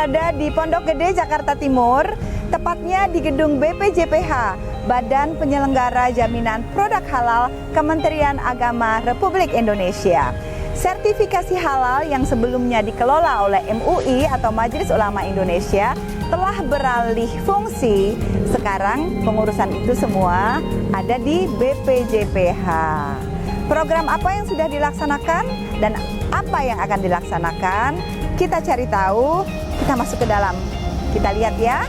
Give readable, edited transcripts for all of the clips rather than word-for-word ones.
berada di Pondok Gede, Jakarta Timur, tepatnya di gedung BPJPH, Badan Penyelenggara Jaminan Produk Halal Kementerian Agama Republik Indonesia. Sertifikasi halal yang sebelumnya dikelola oleh MUI atau Majelis Ulama Indonesia telah beralih fungsi. Sekarang pengurusan itu semua ada di BPJPH. Program apa yang sudah dilaksanakan dan apa yang akan dilaksanakan? Kita cari tahu, kita masuk ke dalam. Kita lihat ya.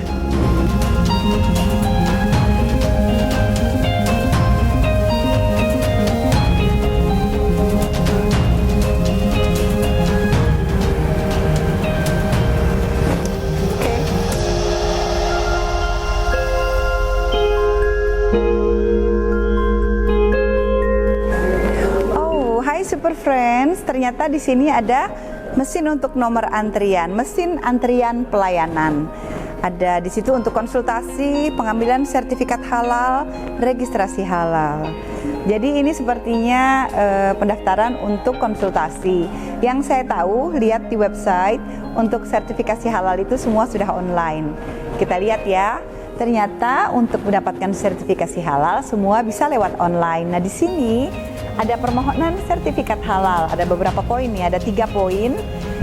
Super Friends, ternyata di sini ada mesin untuk nomor antrian, mesin antrian pelayanan. Ada di situ untuk konsultasi, pengambilan sertifikat halal, registrasi halal. Jadi ini sepertinya pendaftaran untuk konsultasi. Yang saya tahu, lihat di website untuk sertifikasi halal itu semua sudah online. Kita lihat ya. Ternyata untuk mendapatkan sertifikasi halal semua bisa lewat online. Nah, di sini ada permohonan sertifikat halal. Ada beberapa poin nih, ada 3 poin.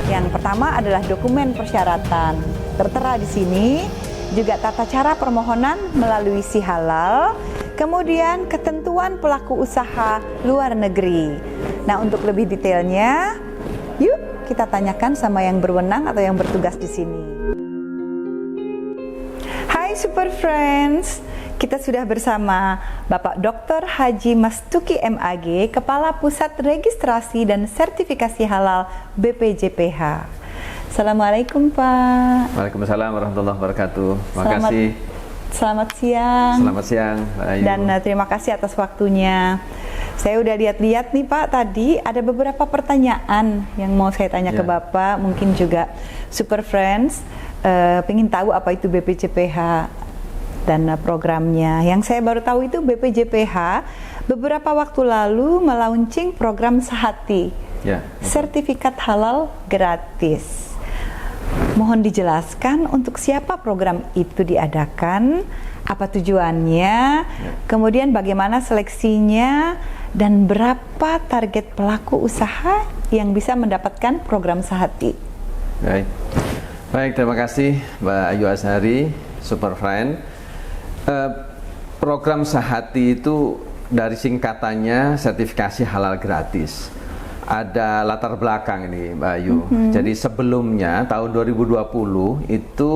Yang pertama adalah dokumen persyaratan. Tertera di sini juga tata cara permohonan melalui si halal. Kemudian ketentuan pelaku usaha luar negeri. Nah, untuk lebih detailnya, yuk kita tanyakan sama yang berwenang atau yang bertugas di sini. Hai Super Friends, kita sudah bersama Bapak Dr. Haji Mastuki MAG, Kepala Pusat Registrasi dan Sertifikasi Halal BPJPH. Assalamualaikum Pak. Waalaikumsalam warahmatullahi wabarakatuh. Terima kasih. Selamat siang. Selamat siang, Pak Ayu. Dan terima kasih atas waktunya. Saya udah lihat-lihat nih Pak, tadi ada beberapa pertanyaan yang mau saya tanya ke Bapak, mungkin juga Super Friends pengen tahu apa itu BPJPH dan programnya. Yang saya baru tahu itu BPJPH beberapa waktu lalu melaunching program Sehati, sertifikat halal gratis. Mohon dijelaskan untuk siapa program itu diadakan, apa tujuannya, kemudian bagaimana seleksinya, dan berapa target pelaku usaha yang bisa mendapatkan program Sehati. Baik, terima kasih Mbak Ayu Azhari, Super Friend. Program Sehati itu dari singkatannya sertifikasi halal gratis. Ada latar belakang ini Mbak Ayu. Jadi sebelumnya tahun 2020 itu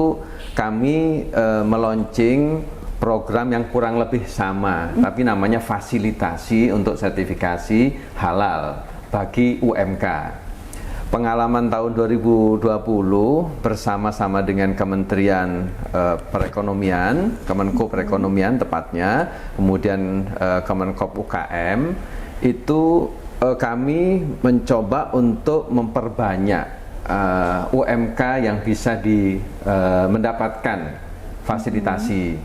kami meluncing program yang kurang lebih sama, tapi namanya fasilitasi untuk sertifikasi halal bagi UMK. Pengalaman tahun 2020 bersama-sama dengan Kementerian Perekonomian, Kemenko Perekonomian tepatnya, kemudian Kemenkop UKM, itu kami mencoba untuk memperbanyak UMK yang bisa mendapatkan fasilitasi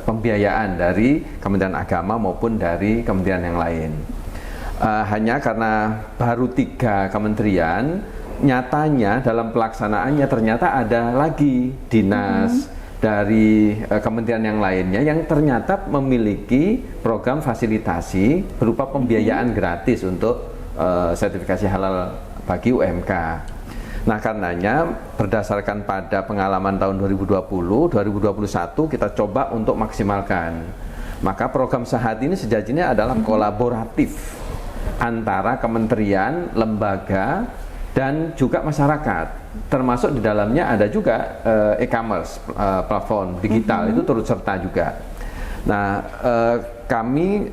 pembiayaan dari Kementerian Agama maupun dari kementerian yang lain. Hanya karena baru 3 kementerian, nyatanya dalam pelaksanaannya ternyata ada lagi dinas dari kementerian yang lainnya yang ternyata memiliki program fasilitasi berupa pembiayaan gratis untuk sertifikasi halal bagi UMK. Nah, karenanya berdasarkan pada pengalaman tahun 2020, 2021 kita coba untuk maksimalkan. Maka program Sehati ini sejatinya adalah kolaboratif antara kementerian, lembaga, dan juga masyarakat. Termasuk di dalamnya ada juga e-commerce, platform digital itu turut serta juga. Nah, kami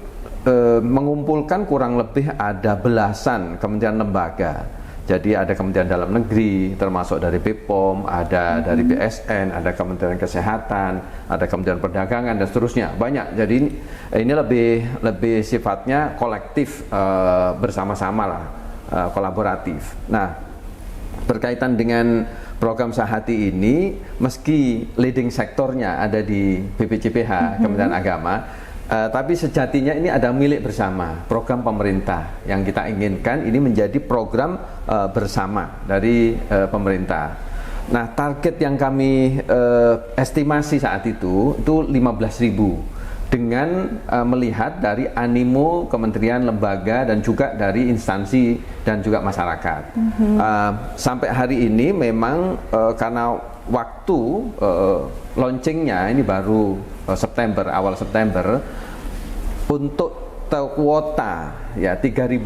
mengumpulkan kurang lebih ada belasan kementerian lembaga. Jadi ada Kementerian Dalam Negeri, termasuk dari BPOM, ada dari BSN, ada Kementerian Kesehatan, ada Kementerian Perdagangan, dan seterusnya. Banyak. Jadi ini lebih sifatnya kolektif, bersama-sama lah, kolaboratif. Nah, berkaitan dengan program Sehati ini, meski leading sektornya ada di BPJPH, Kementerian Agama, tapi sejatinya ini ada milik bersama, program pemerintah. Yang kita inginkan ini menjadi program bersama dari pemerintah. Nah, target yang kami estimasi saat itu 15.000 dengan melihat dari animo kementerian, lembaga, dan juga dari instansi dan juga masyarakat. Sampai hari ini memang karena waktu launchingnya ini baru awal September, untuk kuota ya 3.200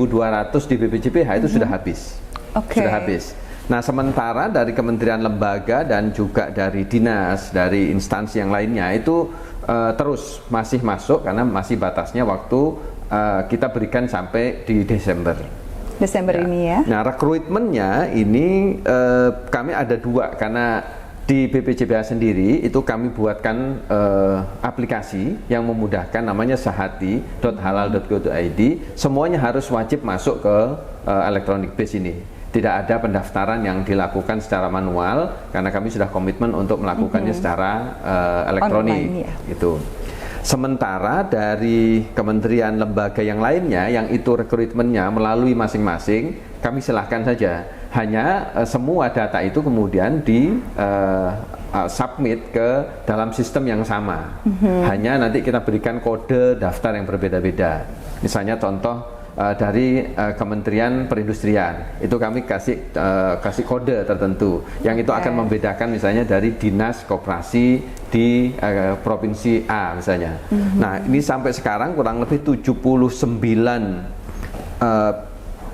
di BPJPH itu sudah habis. Oke. Sudah habis. Nah, sementara dari kementerian, lembaga, dan juga dari dinas, dari instansi yang lainnya itu terus masih masuk karena masih batasnya waktu kita berikan sampai di Desember Ini ya. Nah, rekrutmennya ini kami ada 2 karena di BPJPH sendiri itu kami buatkan aplikasi yang memudahkan, namanya sahati.halal.go.id. Semuanya harus wajib masuk ke electronic base ini. Tidak ada pendaftaran yang dilakukan secara manual karena kami sudah komitmen untuk melakukannya secara elektronik. Online, ya. Gitu. Sementara dari kementerian, lembaga yang lainnya yang itu rekrutmennya melalui masing-masing, kami silahkan saja. Hanya semua data itu kemudian di submit ke dalam sistem yang sama. Hanya nanti kita berikan kode daftar yang berbeda-beda. Misalnya contoh dari Kementerian Perindustrian itu kami kasih kode tertentu yang itu akan membedakan misalnya dari dinas koperasi di provinsi A misalnya. Nah, ini sampai sekarang kurang lebih 79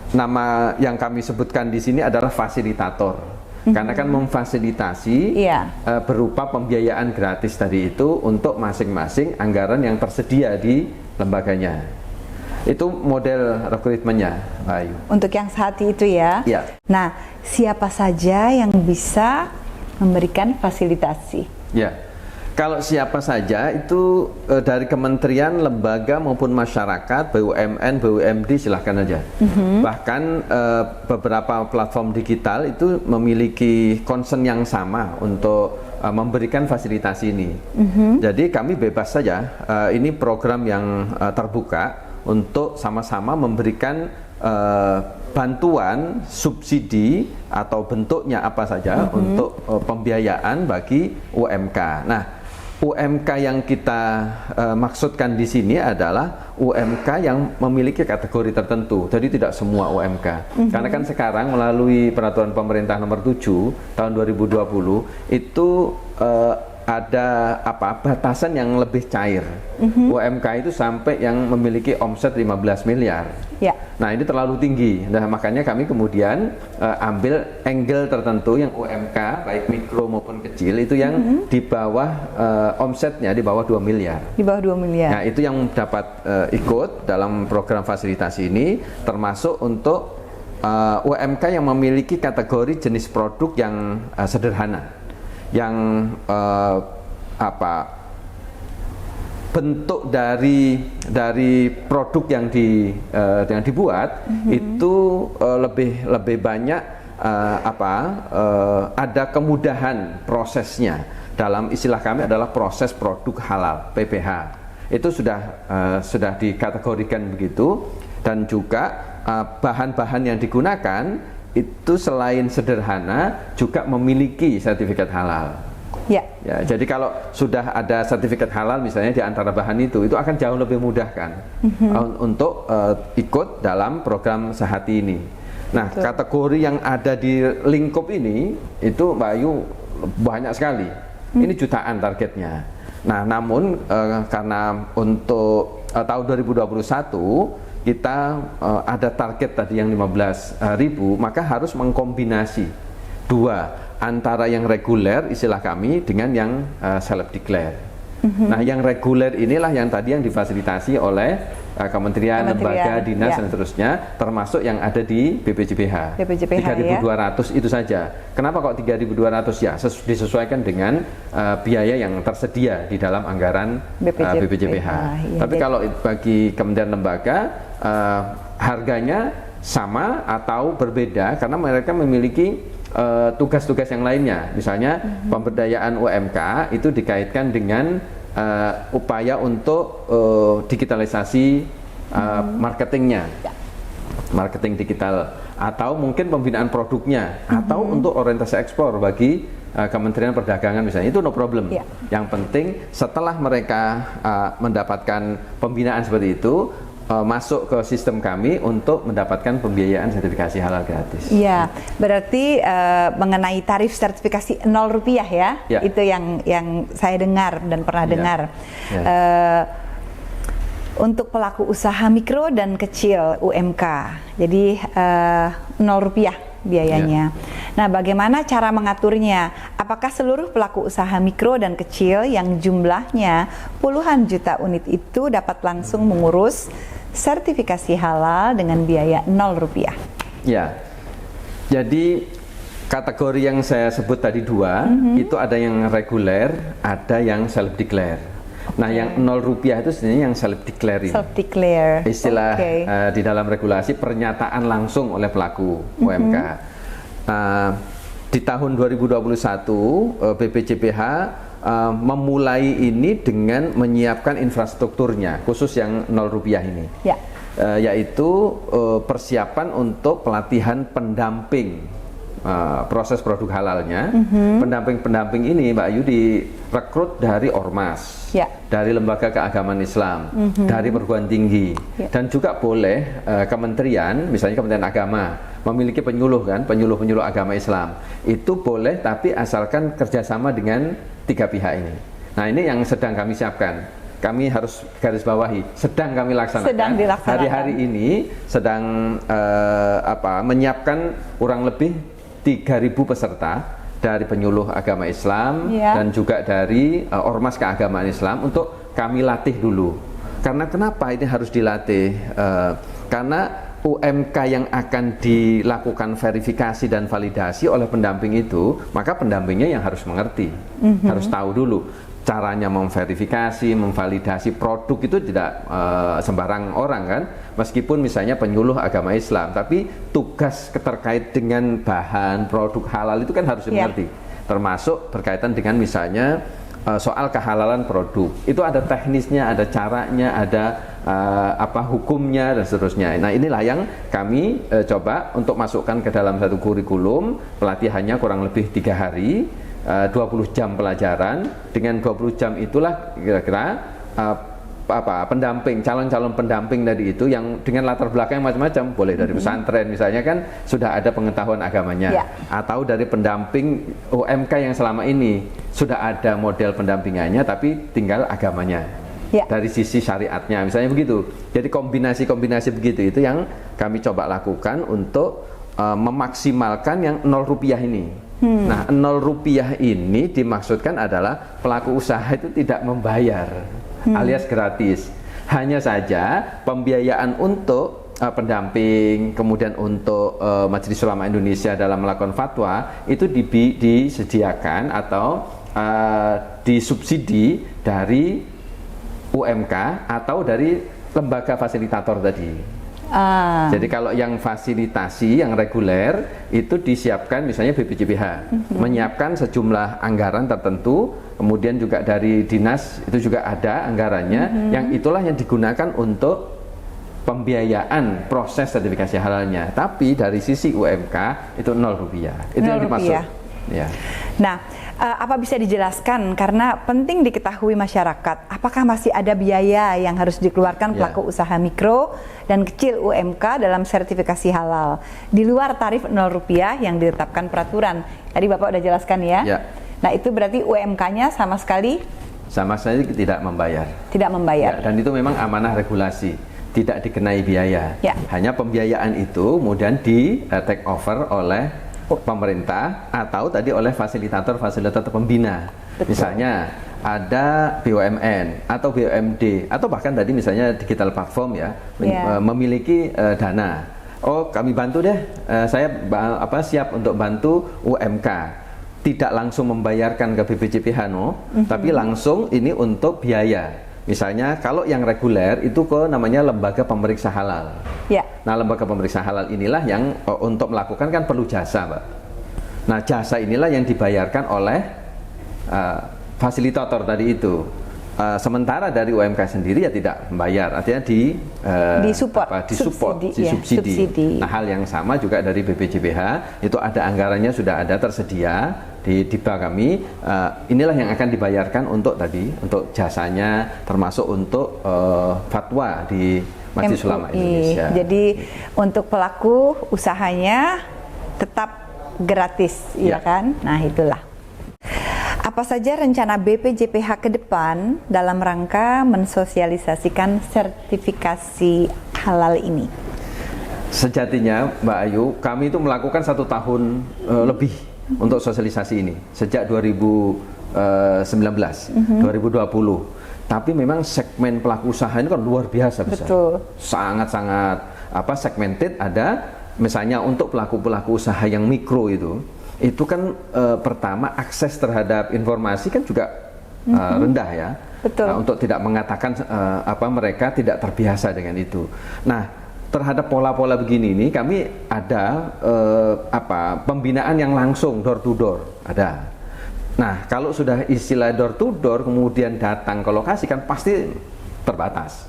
nama yang kami sebutkan di sini adalah fasilitator. Karena kan memfasilitasi berupa pembiayaan gratis tadi itu untuk masing-masing anggaran yang tersedia di lembaganya. Itu model rekrutmennya, Mbak Ayu. Untuk yang Sahati itu ya. Iya. Nah, siapa saja yang bisa memberikan fasilitasi? Ya, kalau siapa saja itu dari kementerian, lembaga maupun masyarakat, BUMN, BUMD silahkan aja. Bahkan beberapa platform digital itu memiliki concern yang sama untuk memberikan fasilitasi ini. Jadi kami bebas saja. Ini program yang terbuka untuk sama-sama memberikan bantuan, subsidi atau bentuknya apa saja untuk pembiayaan bagi UMK. Nah, UMK yang kita maksudkan di sini adalah UMK yang memiliki kategori tertentu. Jadi tidak semua UMK. Karena kan sekarang melalui peraturan pemerintah nomor 7 tahun 2020 itu ada batasan yang lebih cair. UMK itu sampai yang memiliki omset 15 miliar. Ya. Nah, ini terlalu tinggi. Nah, makanya kami kemudian ambil angle tertentu yang UMK baik mikro maupun kecil itu yang di bawah omsetnya di bawah 2 miliar. Di bawah 2 miliar. Nah, itu yang dapat ikut dalam program fasilitasi ini, termasuk untuk UMK yang memiliki kategori jenis produk yang sederhana. Yang bentuk dari produk yang dibuat itu lebih banyak ada kemudahan prosesnya. Dalam istilah kami adalah proses produk halal (PPH). Itu sudah dikategorikan begitu, dan juga bahan-bahan yang digunakan itu selain sederhana juga memiliki sertifikat halal. Ya, jadi kalau sudah ada sertifikat halal misalnya di antara bahan itu akan jauh lebih memudahkan untuk ikut dalam program Sahati ini. Nah, kategori yang ada di lingkup ini itu Mbak Ayu banyak sekali. Ini jutaan targetnya. Nah, namun karena untuk tahun 2021 kita ada target tadi yang 15.000, maka harus mengkombinasi 2 antara yang reguler istilah kami dengan yang self declare. Nah, yang reguler inilah yang tadi yang difasilitasi oleh kementerian, lembaga, dinas dan seterusnya, termasuk yang ada di BPJPH. 3.200 itu saja. Kenapa kok 3.200? Ya, disesuaikan dengan biaya yang tersedia di dalam anggaran BPJPH. Tapi kalau bagi kementerian, lembaga harganya sama atau berbeda karena mereka memiliki tugas-tugas yang lainnya. Misalnya pemberdayaan UMK itu dikaitkan dengan upaya untuk digitalisasi marketingnya. marketing digital, atau mungkin pembinaan produknya, atau untuk orientasi ekspor bagi Kementerian Perdagangan misalnya, itu no problem. Yang penting setelah mereka mendapatkan pembinaan seperti itu, masuk ke sistem kami untuk mendapatkan pembiayaan sertifikasi halal gratis. Iya, berarti mengenai tarif sertifikasi Rp0 ya, itu yang saya dengar dan pernah dengar. Untuk pelaku usaha mikro dan kecil UMK, jadi Rp0 biayanya. Nah, bagaimana cara mengaturnya? Apakah seluruh pelaku usaha mikro dan kecil yang jumlahnya puluhan juta unit itu dapat langsung mengurus sertifikasi halal dengan biaya Rp0? Ya, jadi kategori yang saya sebut tadi dua, itu ada yang reguler, ada yang self declare. Nah, yang Rp0 itu sebenarnya yang self declare ini. Self declare. Istilah di dalam regulasi pernyataan langsung oleh pelaku UMK. Di tahun 2021 BPJPH memulai ini dengan menyiapkan infrastrukturnya, khusus yang Rp0 ini. Yaitu persiapan untuk pelatihan pendamping proses produk halalnya. Pendamping-pendamping ini Mbak Ayu direkrut dari Ormas, dari lembaga keagamaan Islam, dari perguruan tinggi, dan juga boleh kementerian, misalnya Kementerian Agama memiliki penyuluh kan, penyuluh agama Islam, itu boleh, tapi asalkan kerjasama dengan 3 pihak ini. Nah, ini yang sedang kami siapkan. Kami harus garis bawahi, sedang kami laksanakan. Hari-hari ini sedang menyiapkan kurang lebih 3.000 peserta dari penyuluh agama Islam dan juga dari ormas keagamaan Islam untuk kami latih dulu. Karena kenapa ini harus dilatih? Karena UMK yang akan dilakukan verifikasi dan validasi oleh pendamping itu, maka pendampingnya yang harus mengerti, harus tahu dulu caranya memverifikasi, memvalidasi produk itu tidak sembarang orang kan, meskipun misalnya penyuluh agama Islam, tapi tugas terkait dengan bahan produk halal itu kan harus dimengerti, termasuk berkaitan dengan misalnya soal kehalalan produk, itu ada teknisnya, ada caranya, ada hukumnya dan seterusnya. Nah, inilah yang kami coba untuk masukkan ke dalam satu kurikulum, pelatihannya kurang lebih 3 hari. 20 jam pelajaran. Dengan 20 jam itulah kira-kira pendamping, calon-calon pendamping tadi itu yang dengan latar belakang macam-macam, boleh dari pesantren misalnya kan sudah ada pengetahuan agamanya, atau dari pendamping UMK yang selama ini sudah ada model pendampingannya tapi tinggal agamanya. Dari sisi syariatnya misalnya begitu. Jadi kombinasi-kombinasi begitu itu yang kami coba lakukan untuk memaksimalkan yang Rp0 ini. Nah, Rp0 ini dimaksudkan adalah pelaku usaha itu tidak membayar, alias gratis. Hanya saja pembiayaan untuk pendamping, kemudian untuk Majelis Ulama Indonesia dalam melakukan fatwa itu disediakan atau disubsidi dari UMK atau dari lembaga fasilitator tadi. Jadi kalau yang fasilitasi, yang reguler itu disiapkan misalnya BPJPH, menyiapkan sejumlah anggaran tertentu, kemudian juga dari dinas itu juga ada anggarannya, yang itulah yang digunakan untuk pembiayaan proses sertifikasi halalnya. Tapi dari sisi UMK itu Rp0, itu yang dimaksud. Nah, apa bisa dijelaskan, karena penting diketahui masyarakat, apakah masih ada biaya yang harus dikeluarkan pelaku usaha mikro dan kecil UMK dalam sertifikasi halal di luar tarif Rp0 yang ditetapkan peraturan? Tadi Bapak udah jelaskan ya. Nah, itu berarti UMK-nya sama sekali tidak membayar. Tidak membayar. Dan itu memang amanah regulasi, tidak dikenai biaya. Hanya pembiayaan itu kemudian di take over oleh pemerintah atau tadi oleh fasilitator pembina. Misalnya ada BUMN atau BUMD atau bahkan tadi misalnya digital platform memiliki dana. Oh, kami bantu deh, saya siap untuk bantu UMK. Tidak langsung membayarkan ke BPJPH tapi langsung ini untuk biaya. Misalnya kalau yang reguler itu ke namanya lembaga pemeriksa halal. Nah, lembaga pemeriksa halal inilah yang untuk melakukan kan perlu jasa, Mbak. Nah, jasa inilah yang dibayarkan oleh fasilitator tadi itu. sementara dari UMK sendiri ya tidak membayar, artinya disubsidi. Nah, hal yang sama juga dari BPJPH, itu ada anggarannya sudah ada tersedia di bank kami. Inilah yang akan dibayarkan untuk jasanya, termasuk untuk fatwa di Majelis Ulama Indonesia. Jadi untuk pelaku usahanya tetap gratis, ya kan? Nah, itulah. Apa saja rencana BPJPH ke depan dalam rangka mensosialisasikan sertifikasi halal ini? Sejatinya, Mbak Ayu, kami itu melakukan 1 tahun lebih untuk sosialisasi ini sejak 2019, 2020. Tapi memang segmen pelaku usaha ini kan luar biasa besar. Betul. Sangat-sangat segmented. Ada misalnya untuk pelaku-pelaku usaha yang mikro itu kan pertama akses terhadap informasi kan juga rendah ya. Betul. Untuk tidak mengatakan mereka tidak terbiasa dengan itu. Nah, terhadap pola-pola begini ini kami ada pembinaan yang langsung door to door ada. Nah, kalau sudah istilah door to door kemudian datang ke lokasi kan pasti terbatas.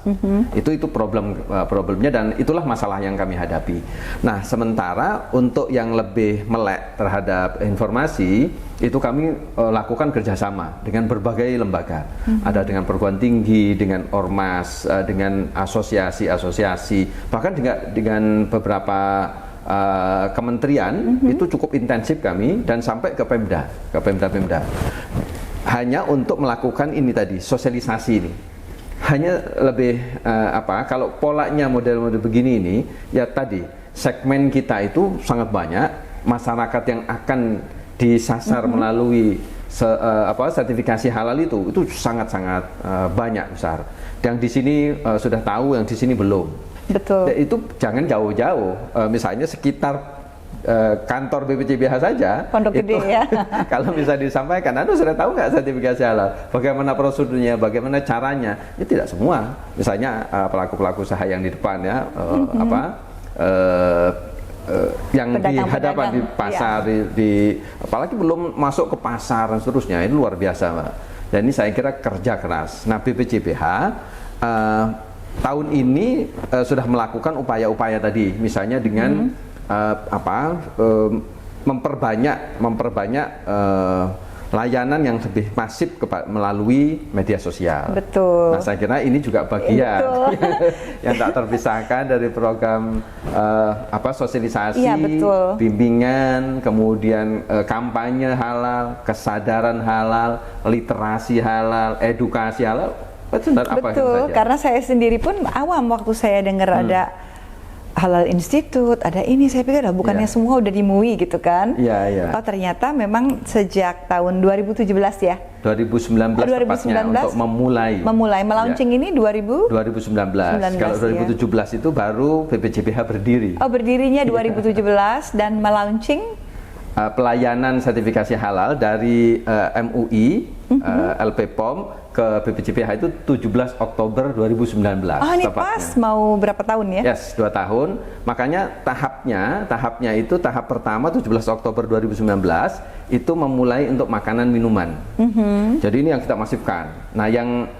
Itu problemnya, dan itulah masalah yang kami hadapi. Nah, sementara untuk yang lebih melek terhadap informasi itu kami lakukan kerjasama dengan berbagai lembaga. Ada dengan perguruan tinggi, dengan ormas, dengan asosiasi-asosiasi, bahkan dengan beberapa kementerian. Itu cukup intensif kami, dan sampai ke Pemda, hanya untuk melakukan ini tadi, sosialisasi ini. Hanya lebih kalau polanya model-model begini ini, ya tadi segmen kita itu sangat banyak, masyarakat yang akan disasar melalui sertifikasi halal itu sangat-sangat banyak besar. Yang di sini sudah tahu, yang di sini belum. Betul. Dan itu jangan jauh-jauh, misalnya sekitar kantor BPJPH saja, Pondok Gede ya. Kalau bisa disampaikan, Anda sudah tahu nggak sertifikasi halal? Bagaimana prosedurnya? Bagaimana caranya? Ya tidak semua. Misalnya pelaku-pelaku usaha yang di depan ya, yang di hadapan di pasar, apalagi belum masuk ke pasar dan seterusnya, ini luar biasa, Mbak. Dan ini saya kira kerja keras. Nah, BPJPH tahun ini sudah melakukan upaya-upaya tadi, misalnya dengan memperbanyak layanan yang lebih masif melalui media sosial. Betul. Nah, saya kira ini juga bagian yang tak terpisahkan dari program sosialisasi, bimbingan, kemudian kampanye halal, kesadaran halal, literasi halal, edukasi halal. Betul, karena saya sendiri pun awam waktu saya dengar ada Halal Institute, ada ini, saya pikir bukannya semua udah di MUI gitu kan. Oh, ternyata memang sejak tahun 2017 ya? 2019 tepatnya, untuk memulai melaunching ini 2019. Kalau 2017 itu baru BPJPH berdiri. Oh, berdirinya 2017 dan melaunching pelayanan sertifikasi halal dari MUI, LPPOM ke BPJPH itu 17 Oktober 2019. Oh, ini tepatnya. Pas mau berapa tahun ya? Yes, 2 tahun. Makanya tahapnya itu tahap pertama 17 Oktober 2019 itu memulai untuk makanan minuman. Jadi ini yang kita masifkan. Nah, yang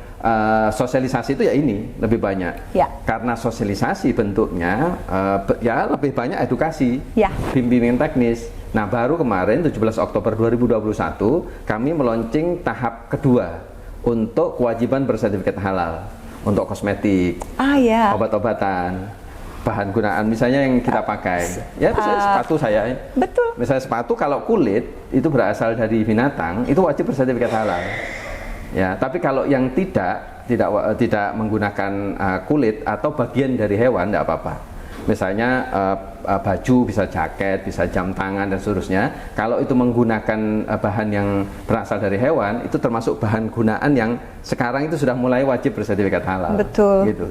sosialisasi itu ya ini lebih banyak. Karena sosialisasi bentuknya ya lebih banyak edukasi, bimbingan teknis. Nah, baru kemarin 17 Oktober 2021 kami meluncing tahap kedua untuk kewajiban bersertifikat halal untuk kosmetik, obat-obatan, bahan gunaan misalnya yang kita pakai. Ya, misalnya sepatu saya. Betul. Misalnya sepatu kalau kulit itu berasal dari binatang, itu wajib bersertifikat halal. Ya, tapi kalau yang tidak menggunakan kulit atau bagian dari hewan, tidak apa-apa. Misalnya baju, bisa jaket, bisa jam tangan dan seterusnya. Kalau itu menggunakan bahan yang berasal dari hewan, itu termasuk bahan gunaan yang sekarang itu sudah mulai wajib bersertifikat halal. Betul. Gitu.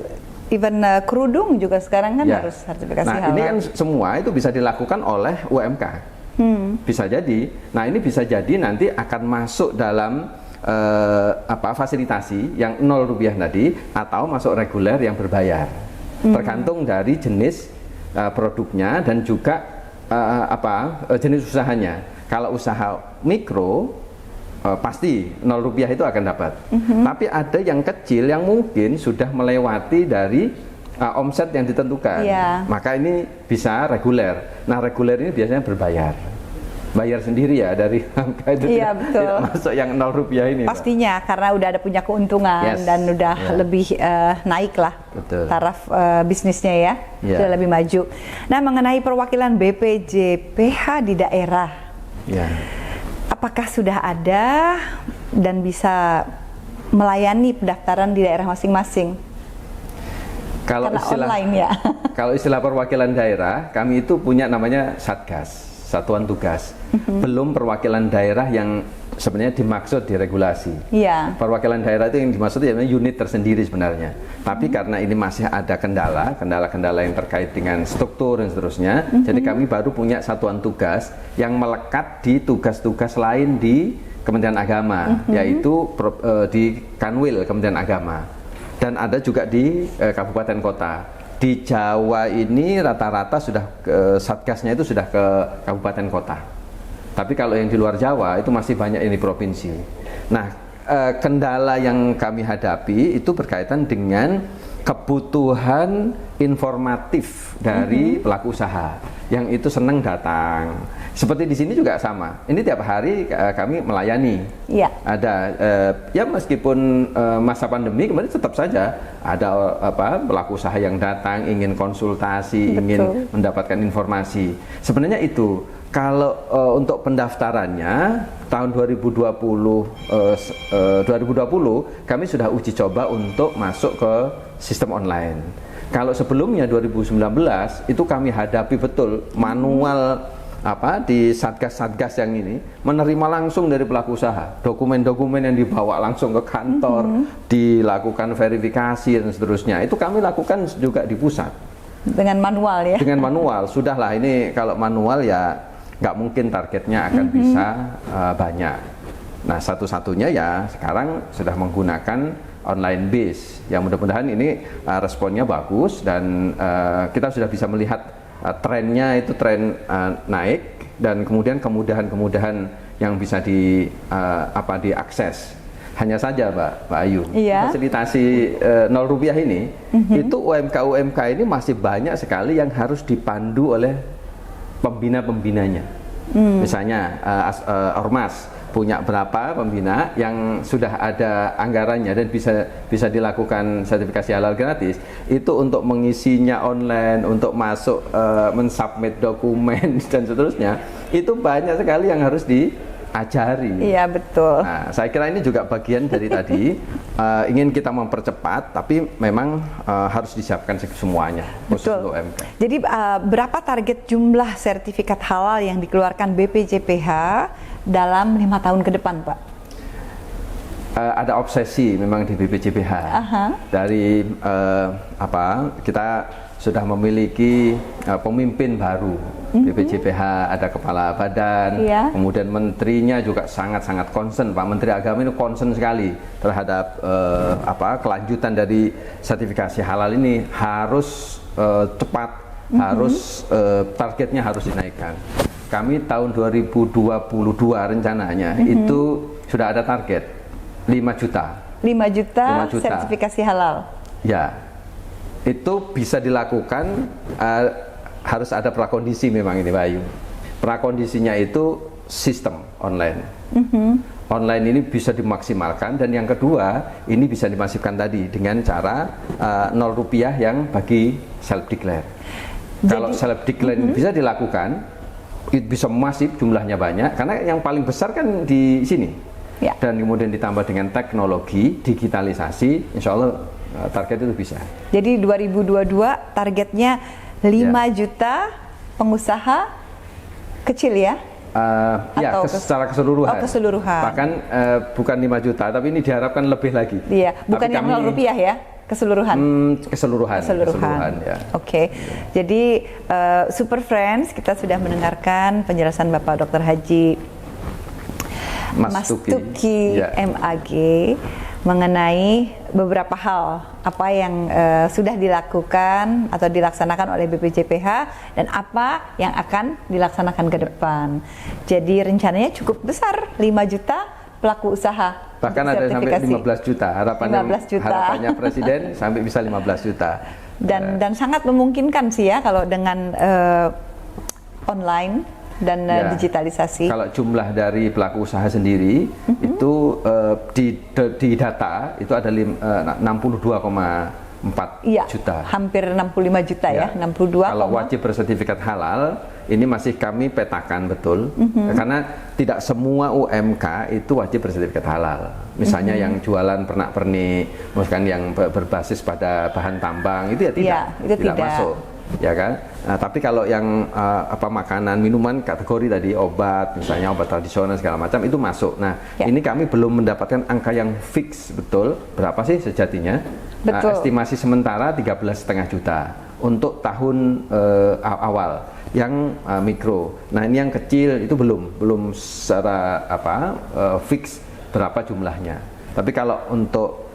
Even kerudung juga sekarang kan harus sertifikasi halal. Nah, ini kan semua itu bisa dilakukan oleh UMK. Bisa jadi. Nah, ini bisa jadi nanti akan masuk dalam fasilitasi yang Rp0 tadi, atau masuk reguler yang berbayar. Tergantung dari jenis produknya dan juga jenis usahanya. Kalau usaha mikro pasti 0 rupiah itu akan dapat. Tapi ada yang kecil yang mungkin sudah melewati dari omset yang ditentukan. Maka ini bisa reguler. Nah, reguler ini biasanya bayar sendiri ya dari angka itu, tidak masuk yang 0 rupiah ini. Pastinya, Pak. Karena udah ada punya keuntungan dan udah lebih naik lah taraf bisnisnya ya, sudah lebih maju. Nah, mengenai perwakilan BPJPH di daerah, apakah sudah ada dan bisa melayani pendaftaran di daerah masing-masing? Kalau istilah online ya. Kalau istilah perwakilan daerah, kami itu punya namanya Satgas, Satuan Tugas. Belum perwakilan daerah yang sebenarnya dimaksud di regulasi. Perwakilan daerah itu yang dimaksud ya unit tersendiri sebenarnya. Tapi karena ini masih ada kendala-kendala yang terkait dengan struktur dan seterusnya, jadi kami baru punya satuan tugas yang melekat di tugas-tugas lain di Kementerian Agama, yaitu di Kanwil Kementerian Agama. Dan ada juga di kabupaten kota. Di Jawa ini rata-rata sudah satgasnya itu sudah ke kabupaten kota. Tapi kalau yang di luar Jawa itu masih banyak ini provinsi. Nah, kendala yang kami hadapi itu berkaitan dengan kebutuhan informatif dari pelaku usaha yang itu senang datang. Seperti di sini juga sama. Ini tiap hari kami melayani. Ada ya meskipun masa pandemi kemarin tetap saja ada pelaku usaha yang datang ingin konsultasi, ingin mendapatkan informasi. Sebenarnya itu kalau untuk pendaftarannya tahun 2020 kami sudah uji coba untuk masuk ke sistem online. Kalau sebelumnya 2019 itu kami hadapi betul manual di satgas-satgas yang ini menerima langsung dari pelaku usaha dokumen-dokumen yang dibawa langsung ke kantor, dilakukan verifikasi dan seterusnya. Itu kami lakukan juga di pusat dengan manual ya. Dengan manual, sudahlah ini kalau manual ya nggak mungkin targetnya akan bisa banyak. Nah, satu-satunya ya sekarang sudah menggunakan online base. Yang mudah-mudahan ini responnya bagus dan kita sudah bisa melihat trennya itu tren naik dan kemudian kemudahan-kemudahan yang bisa diakses. Hanya saja Mbak Ayu, fasilitasi 0 rupiah ini itu UMK ini masih banyak sekali yang harus dipandu oleh pembina-pembinanya. Misalnya Ormas punya berapa pembina yang sudah ada anggarannya dan bisa dilakukan sertifikasi halal gratis, itu untuk mengisinya online, untuk masuk mensubmit dokumen dan seterusnya, itu banyak sekali yang harus diajari. Iya, betul. Nah, saya kira ini juga bagian dari tadi ingin kita mempercepat, tapi memang harus disiapkan semuanya khusus untuk UMK. Jadi berapa target jumlah sertifikat halal yang dikeluarkan BPJPH dalam 5 tahun ke depan, Pak? Ada obsesi memang di BPJPH. Dari kita sudah memiliki pemimpin baru BPJPH, ada kepala badan, kemudian menterinya juga sangat-sangat concern. Pak Menteri Agama ini concern sekali terhadap kelanjutan dari sertifikasi halal ini harus cepat, harus targetnya harus dinaikkan. Kami tahun 2022 rencananya itu sudah ada target 5 juta. 5 juta sertifikasi halal. Ya, itu bisa dilakukan, harus ada prakondisi memang ini Pak Ayu. Prakondisinya itu sistem online. Online ini bisa dimaksimalkan, dan yang kedua ini bisa dimasifkan tadi dengan cara 0 rupiah yang bagi self declare. Kalau self declare ini bisa dilakukan, itu bisa masif, jumlahnya banyak, karena yang paling besar kan di sini. Dan kemudian ditambah dengan teknologi, digitalisasi, insya Allah target itu bisa. Jadi 2022 targetnya 5 juta pengusaha kecil ya? Secara keseluruhan. Keseluruhan. Bahkan bukan 5 juta, tapi ini diharapkan lebih lagi. Bukan yang 0 rupiah ya? Keseluruhan. Keseluruhan ya. Oke. Jadi Super Friends, kita sudah mendengarkan penjelasan Bapak Dr. Haji Mas Tuki MAG mengenai beberapa hal apa yang sudah dilakukan atau dilaksanakan oleh BPJPH dan apa yang akan dilaksanakan ke depan. Jadi rencananya cukup besar, 5 juta pelaku usaha. Bahkan ada sampai 15 juta. Harapannya 15 juta. Harapannya Presiden sampai bisa 15 juta. Dan sangat memungkinkan sih ya kalau dengan online dan digitalisasi. Kalau jumlah dari pelaku usaha sendiri itu di data itu ada 62,4 juta. Hampir 65 juta ya, 62. Kalau wajib bersertifikat halal, ini masih kami petakan betul, karena tidak semua UMK itu wajib bersertifikat halal. Misalnya yang jualan pernak-pernik, misalkan yang berbasis pada bahan tambang, itu ya tidak masuk, ya kan? Nah, tapi kalau yang makanan, minuman, kategori tadi obat, misalnya obat tradisional segala macam itu masuk. Nah, ini kami belum mendapatkan angka yang fix betul berapa sih sejatinya. Estimasi sementara 13,5 juta untuk tahun awal yang mikro. Nah, ini yang kecil itu belum secara fix berapa jumlahnya. Tapi kalau untuk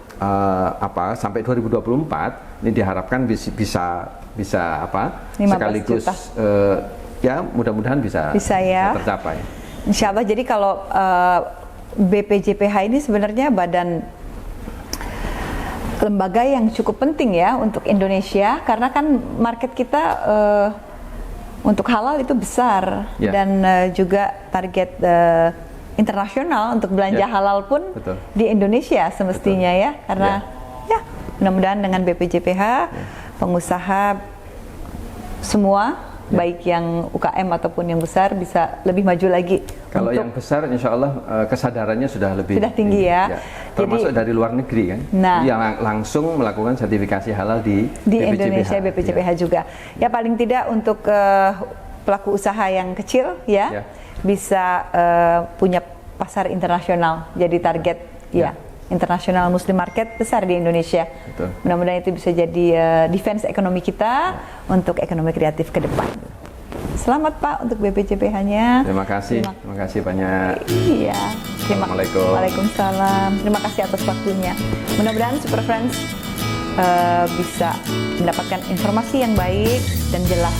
sampai 2024 ini diharapkan bisa sekaligus ya mudah-mudahan bisa ya tercapai. Insya Allah. Jadi kalau BPJPH ini sebenarnya lembaga yang cukup penting ya untuk Indonesia, karena kan market kita untuk halal itu besar dan juga target internasional untuk belanja halal pun di Indonesia semestinya ya, karena mudah-mudahan dengan BPJPH pengusaha semua baik yang UKM ataupun yang besar bisa lebih maju lagi. Kalau yang besar insya Allah kesadarannya sudah tinggi ya. Termasuk jadi, dari luar negeri kan, yang langsung melakukan sertifikasi halal di Indonesia BPJPH juga. Ya paling tidak untuk pelaku usaha yang kecil bisa punya pasar internasional, jadi target internasional Muslim market besar di Indonesia. Mudah-mudahan itu bisa jadi defense ekonomi kita untuk ekonomi kreatif ke depan. Selamat Pak untuk BPJPH-nya. Terima kasih banyak. Iya. Assalamualaikum. Waalaikumsalam. Terima kasih atas waktunya. Mudah-mudahan Super Friends bisa mendapatkan informasi yang baik dan jelas.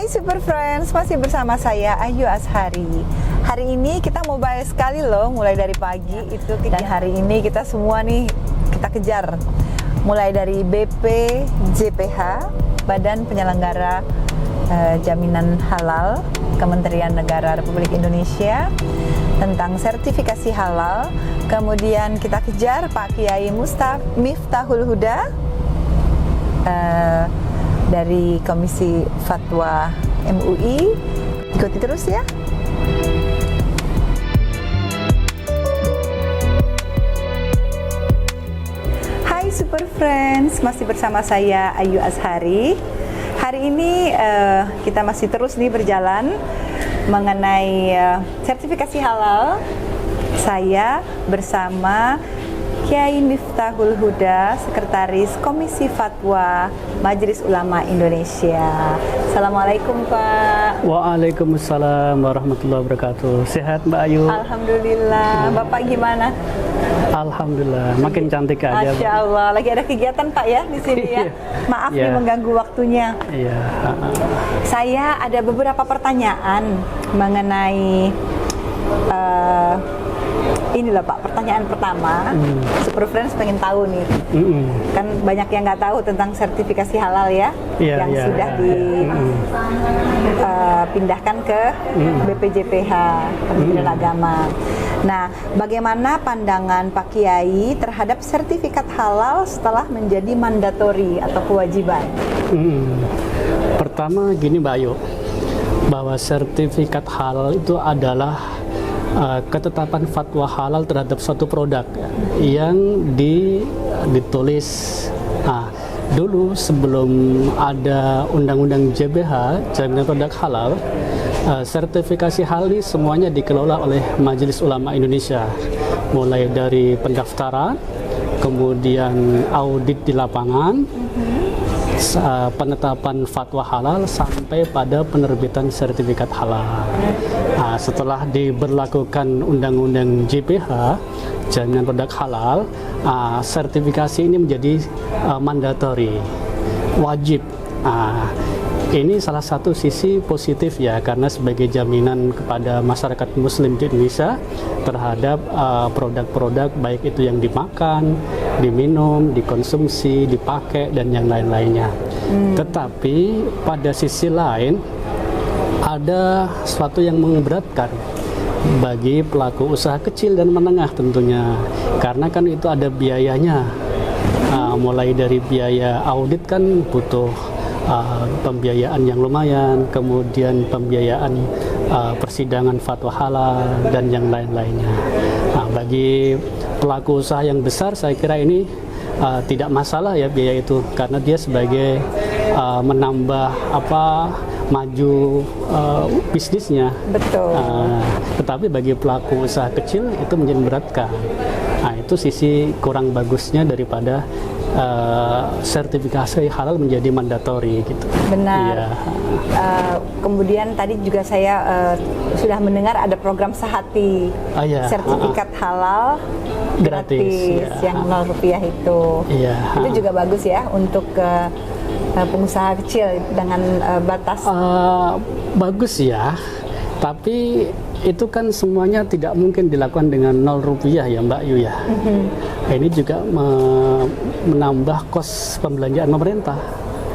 Super Friends, masih bersama saya Ayu Azhari. Hari ini kita mobile sekali loh, mulai dari pagi itu dan hari ini kita semua nih kita kejar. Mulai dari BPJPH, Badan Penyelenggara Jaminan Halal, Kementerian Negara Republik Indonesia tentang sertifikasi halal. Kemudian kita kejar Pak Kiai Miftahul Huda dari Komisi Fatwa MUI. Ikuti terus ya. Hai Super Friends, masih bersama saya Ayu Azhari. Hari ini kita masih terus nih berjalan mengenai sertifikasi halal. Saya bersama Kiai Miftahul Huda, Sekretaris Komisi Fatwa Majelis Ulama Indonesia. Assalamualaikum Pak. Waalaikumsalam warahmatullahi wabarakatuh. Sehat Mbak Ayu? Alhamdulillah. Bapak gimana? Alhamdulillah, makin cantik aja. Masya Allah. Lagi ada kegiatan Pak ya di sini ya. Maaf nih mengganggu waktunya. Iya. Saya ada beberapa pertanyaan mengenai inilah Pak, pertanyaan pertama. Super Friends pengen tahu nih, kan banyak yang nggak tahu tentang sertifikasi halal ya, yang sudah dipindahkan ke BPJPH, Kementerian Agama. Nah, bagaimana pandangan Pak Kiai terhadap sertifikat halal setelah menjadi mandatori atau kewajiban? Pertama gini Mbak Ayu, bahwa sertifikat halal itu adalah ketetapan fatwa halal terhadap suatu produk yang ditulis. Nah, dulu sebelum ada undang-undang JBH, Jaminan Produk Halal, sertifikasi halal ini semuanya dikelola oleh Majelis Ulama Indonesia, mulai dari pendaftaran, kemudian audit di lapangan, penetapan fatwa halal sampai pada penerbitan sertifikat halal. Setelah diberlakukan Undang-Undang JPH, Jaminan Produk Halal, sertifikasi ini menjadi mandatori, wajib. Ini salah satu sisi positif ya, karena sebagai jaminan kepada masyarakat muslim di Indonesia terhadap produk-produk baik itu yang dimakan, diminum, dikonsumsi, dipakai dan yang lain-lainnya. Tetapi pada sisi lain ada sesuatu yang memberatkan bagi pelaku usaha kecil dan menengah tentunya, karena kan itu ada biayanya. Mulai dari biaya audit kan butuh pembiayaan yang lumayan, kemudian pembiayaan persidangan fatwa halal dan yang lain-lainnya. Bagi pelaku usaha yang besar saya kira ini tidak masalah ya biaya itu, karena dia sebagai menambah maju bisnisnya. Betul. Tetapi bagi pelaku usaha kecil itu menjadi memberatkan. Itu sisi kurang bagusnya daripada sertifikasi halal menjadi mandatori gitu. Benar. Iya. Kemudian tadi juga saya sudah mendengar ada program Sehati, Iya. sertifikat halal gratis ya. yang Rp0 itu. Iya. Itu juga bagus ya untuk pengusaha kecil dengan batas. Bagus ya, tapi itu kan semuanya tidak mungkin dilakukan dengan Rp0 ya Mbak Yu ya. Ini juga menambah kos pembelanjaan pemerintah.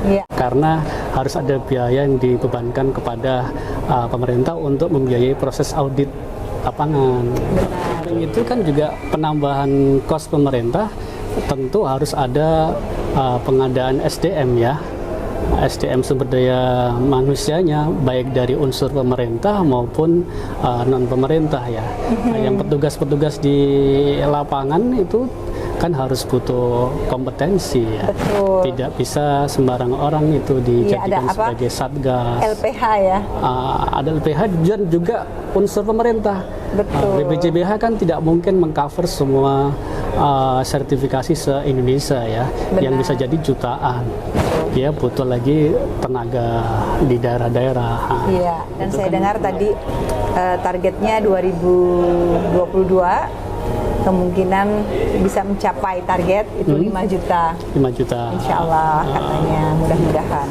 Ya. Karena harus ada biaya yang dibebankan kepada pemerintah untuk membiayai proses audit lapangan. Dan itu kan juga penambahan kos pemerintah, tentu harus ada pengadaan SDM ya. SDM sumber daya manusianya baik dari unsur pemerintah maupun non pemerintah ya. Yang petugas-petugas di lapangan itu kan harus butuh kompetensi ya. Betul. Tidak bisa sembarang orang itu dijadikan sebagai satgas. LPH ya. Ada LPH dan juga unsur pemerintah. Betul. BPJBH kan tidak mungkin mengcover semua sertifikasi se-Indonesia ya. Benar. Yang bisa jadi jutaan. Ya butuh lagi tenaga di daerah-daerah. Iya, dan saya dengar tadi targetnya 2022 kemungkinan bisa mencapai target itu 5 juta. 5 juta. Insya Allah katanya, mudah-mudahan.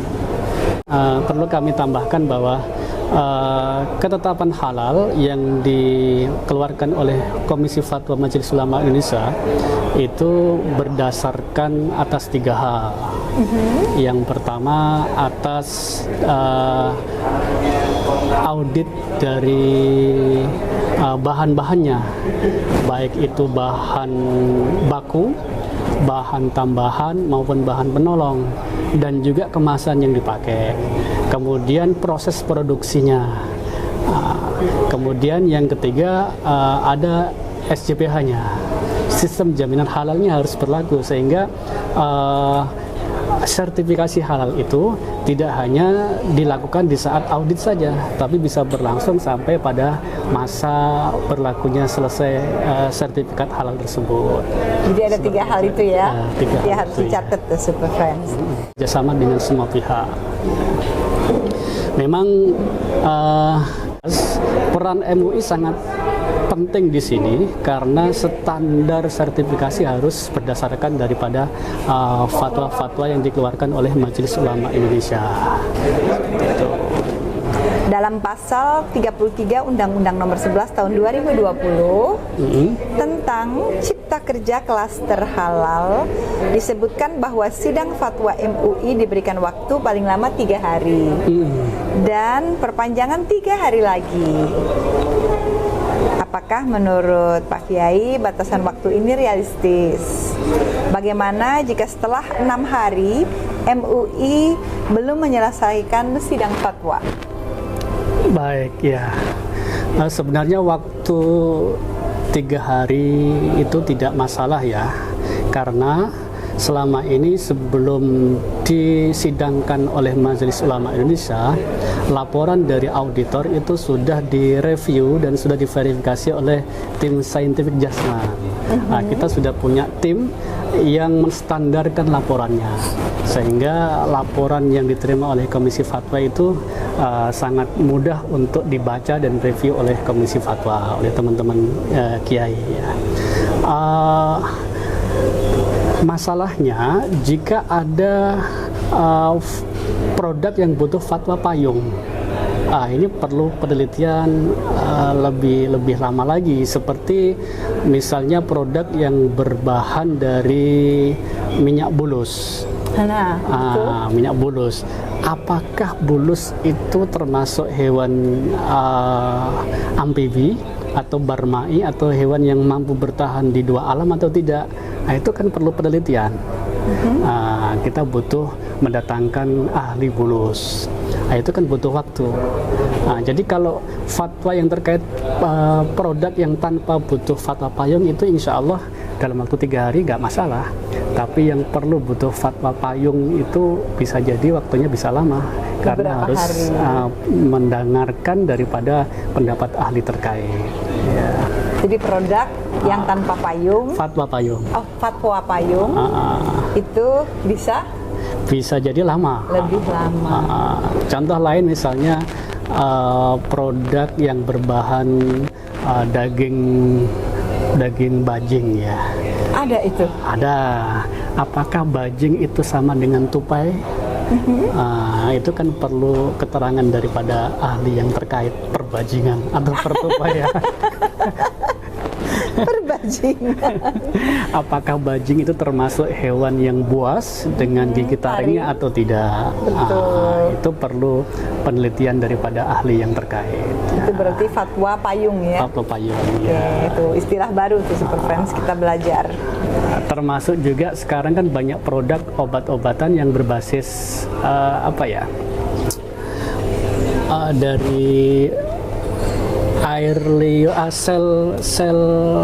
Perlu kami tambahkan bahwa ketetapan halal yang dikeluarkan oleh Komisi Fatwa Majelis Ulama Indonesia itu berdasarkan atas 3 hal. Yang pertama atas audit dari bahan-bahannya, baik itu bahan baku, bahan tambahan maupun bahan penolong, dan juga kemasan yang dipakai. Kemudian proses produksinya. Kemudian yang ketiga ada SJPH-nya. Sistem jaminan halalnya harus berlaku sehingga sertifikasi halal itu tidak hanya dilakukan di saat audit saja, tapi bisa berlangsung sampai pada masa berlakunya selesai sertifikat halal tersebut. Jadi ada 3 hal itu ya, tiga hal harus itu, dicatat ya. Super Friends. Kerjasama dengan semua pihak. Memang peran MUI sangat penting di sini karena standar sertifikasi harus berdasarkan daripada fatwa-fatwa yang dikeluarkan oleh Majelis Ulama Indonesia. Dalam pasal 33 Undang-Undang Nomor 11 Tahun 2020 tentang Cipta Kerja Klaster Halal disebutkan bahwa sidang fatwa MUI diberikan waktu paling lama 3 hari dan perpanjangan 3 hari lagi. Apakah menurut Pak Kiai batasan waktu ini realistis? Bagaimana jika setelah 6 hari MUI belum menyelesaikan sidang fatwa? Baik ya, sebenarnya waktu 3 hari itu tidak masalah ya, karena selama ini sebelum disidangkan oleh Majelis Ulama Indonesia, laporan dari auditor itu sudah direview dan sudah diverifikasi oleh tim Scientific Judgment. Kita sudah punya tim yang menstandarkan laporannya sehingga laporan yang diterima oleh Komisi Fatwa itu sangat mudah untuk dibaca dan review oleh Komisi Fatwa, oleh teman-teman kiai ya. Masalahnya jika ada produk yang butuh fatwa payung, ini perlu penelitian lebih lama lagi, seperti misalnya produk yang berbahan dari minyak bulus. Minyak bulus. Apakah bulus itu termasuk hewan amfibi atau barmai atau hewan yang mampu bertahan di dua alam atau tidak? Nah, itu kan perlu penelitian. Kita butuh mendatangkan ahli bulus. Nah, itu kan butuh waktu. Jadi kalau fatwa yang terkait produk yang tanpa butuh fatwa payung itu insya Allah dalam waktu 3 hari nggak masalah. Tapi yang perlu butuh fatwa payung itu bisa jadi waktunya bisa lama, karena harus mendengarkan daripada pendapat ahli terkait. Ya. Jadi produk yang tanpa payung, fatwa payung. Oh, fatwa payung itu bisa jadi lama. Lebih lama. Contoh lain misalnya produk yang berbahan daging bajing ya. Ada itu? Ada. Apakah bajing itu sama dengan tupai? Itu kan perlu keterangan daripada ahli yang terkait perbajingan atau pertupaian. Perbajingan. Apakah bajing itu termasuk hewan yang buas dengan gigi taringnya atau tidak? Itu perlu penelitian daripada ahli yang terkait. Itu berarti fatwa payung ya? Fatwa payung. Ya. Itu istilah baru tuh Super Friends, kita belajar. Termasuk juga sekarang kan banyak produk obat-obatan yang berbasis dari air liur, sel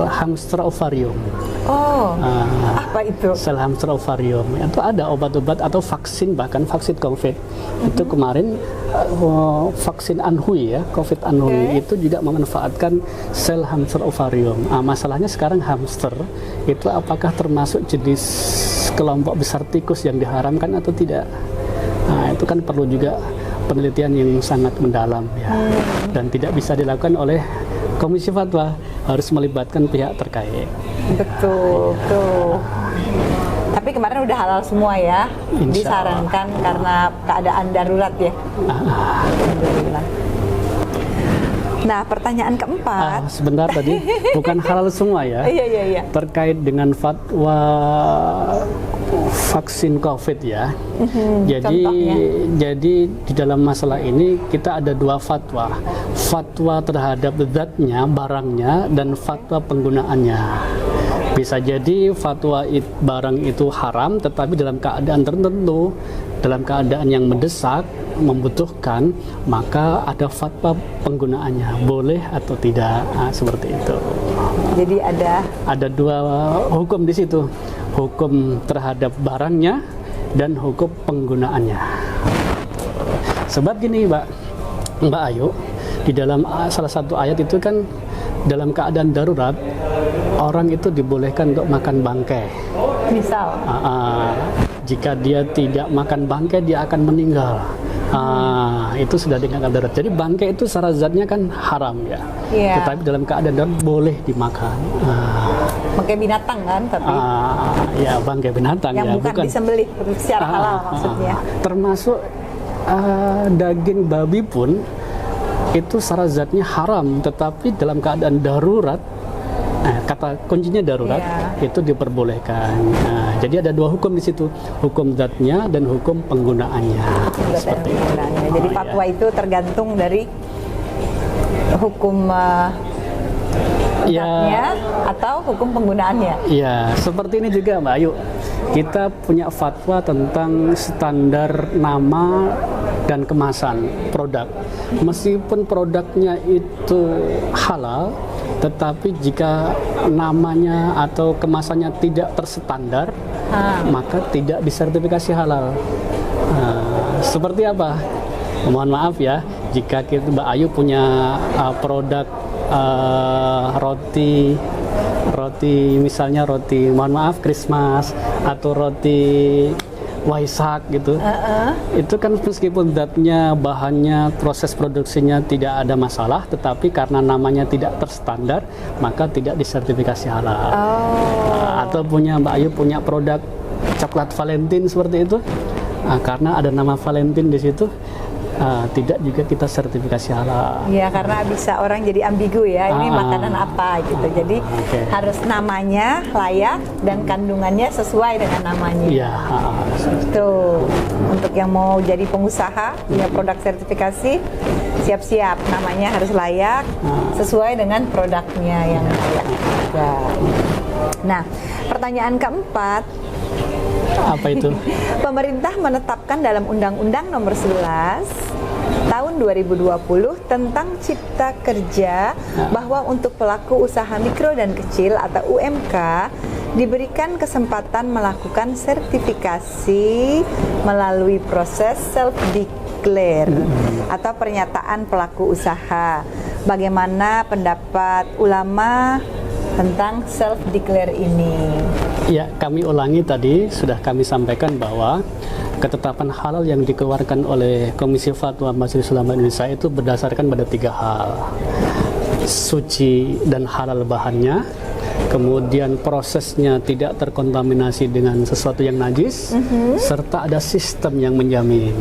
hamster ovarium. Apa itu? Sel hamster ovarium. Itu ada obat-obat atau vaksin, bahkan vaksin COVID. Itu kemarin vaksin Anhui ya, COVID Anhui itu juga memanfaatkan sel hamster ovarium. Masalahnya sekarang hamster itu apakah termasuk jenis kelompok besar tikus yang diharamkan atau tidak? Itu kan perlu juga penelitian yang sangat mendalam ya, dan tidak bisa dilakukan oleh Komisi Fatwa, harus melibatkan pihak terkait. Betul. Tapi kemarin udah halal semua ya, disarankan karena keadaan darurat ya. Alhamdulillah. Nah, pertanyaan keempat. Sebentar tadi, bukan halal semua ya. Iya. Terkait dengan fatwa vaksin COVID ya. Jadi di dalam masalah ini kita ada 2 fatwa. Fatwa terhadap zatnya, barangnya, dan fatwa penggunaannya. Bisa jadi fatwa barang itu haram, tetapi dalam keadaan tertentu, dalam keadaan yang mendesak, membutuhkan, maka ada fatwa penggunaannya, boleh atau tidak, seperti itu. Jadi ada 2 hukum di situ, hukum terhadap barangnya dan hukum penggunaannya. Sebab gini, Mbak Ayu, di dalam salah satu ayat itu kan dalam keadaan darurat orang itu dibolehkan untuk makan bangkai. Misal, jika dia tidak makan bangkai dia akan meninggal. Itu sudah dengan darurat. Jadi bangkai itu secara zatnya kan haram ya. Tetapi dalam keadaan darurat boleh dimakan. Bangkai binatang kan, tapi ya bangkai binatang yang ya, bukan disembelih secara halal maksudnya. Termasuk daging babi pun itu secara zatnya haram, tetapi dalam keadaan darurat, kata kuncinya darurat, itu diperbolehkan. Jadi ada 2 hukum di situ, hukum zatnya dan hukum penggunaannya. Seperti itu. Jadi fatwa itu tergantung dari hukum zatnya atau hukum penggunaannya. Ya, seperti ini juga Mbak Ayu. Kita punya fatwa tentang standar nama dan kemasan produk. Meskipun produknya itu halal, tetapi jika namanya atau kemasannya tidak terstandar, maka tidak disertifikasi halal. Seperti apa? Mohon maaf ya, jika Mbak Ayu punya produk roti misalnya roti, mohon maaf, Christmas, atau roti Waisak gitu. Itu kan meskipun zatnya, bahannya, proses produksinya tidak ada masalah, tetapi karena namanya tidak terstandar, maka tidak disertifikasi halal. Atau Mbak Ayu punya produk coklat Valentine seperti itu, karena ada nama Valentine di situ, tidak juga kita sertifikasi halal. Ya, karena bisa orang jadi ambigu ya, ini makanan apa gitu. Jadi harus namanya layak dan kandungannya sesuai dengan namanya. Iya. Tuh, untuk yang mau jadi pengusaha punya produk sertifikasi, siap-siap namanya harus layak sesuai dengan produknya yang layak juga. Nah, pertanyaan keempat, Apa itu? pemerintah menetapkan dalam Undang-Undang Nomor 11 Tahun 2020 tentang Cipta Kerja bahwa untuk pelaku usaha mikro dan kecil atau UMK diberikan kesempatan melakukan sertifikasi melalui proses self-declare atau pernyataan pelaku usaha. Bagaimana pendapat ulama tentang self-declare ini? Ya, kami ulangi tadi, sudah kami sampaikan bahwa ketetapan halal yang dikeluarkan oleh Komisi Fatwa Majelis Ulama Indonesia itu berdasarkan pada 3 hal. Suci dan halal bahannya, kemudian prosesnya tidak terkontaminasi dengan sesuatu yang najis, serta ada sistem yang menjamin.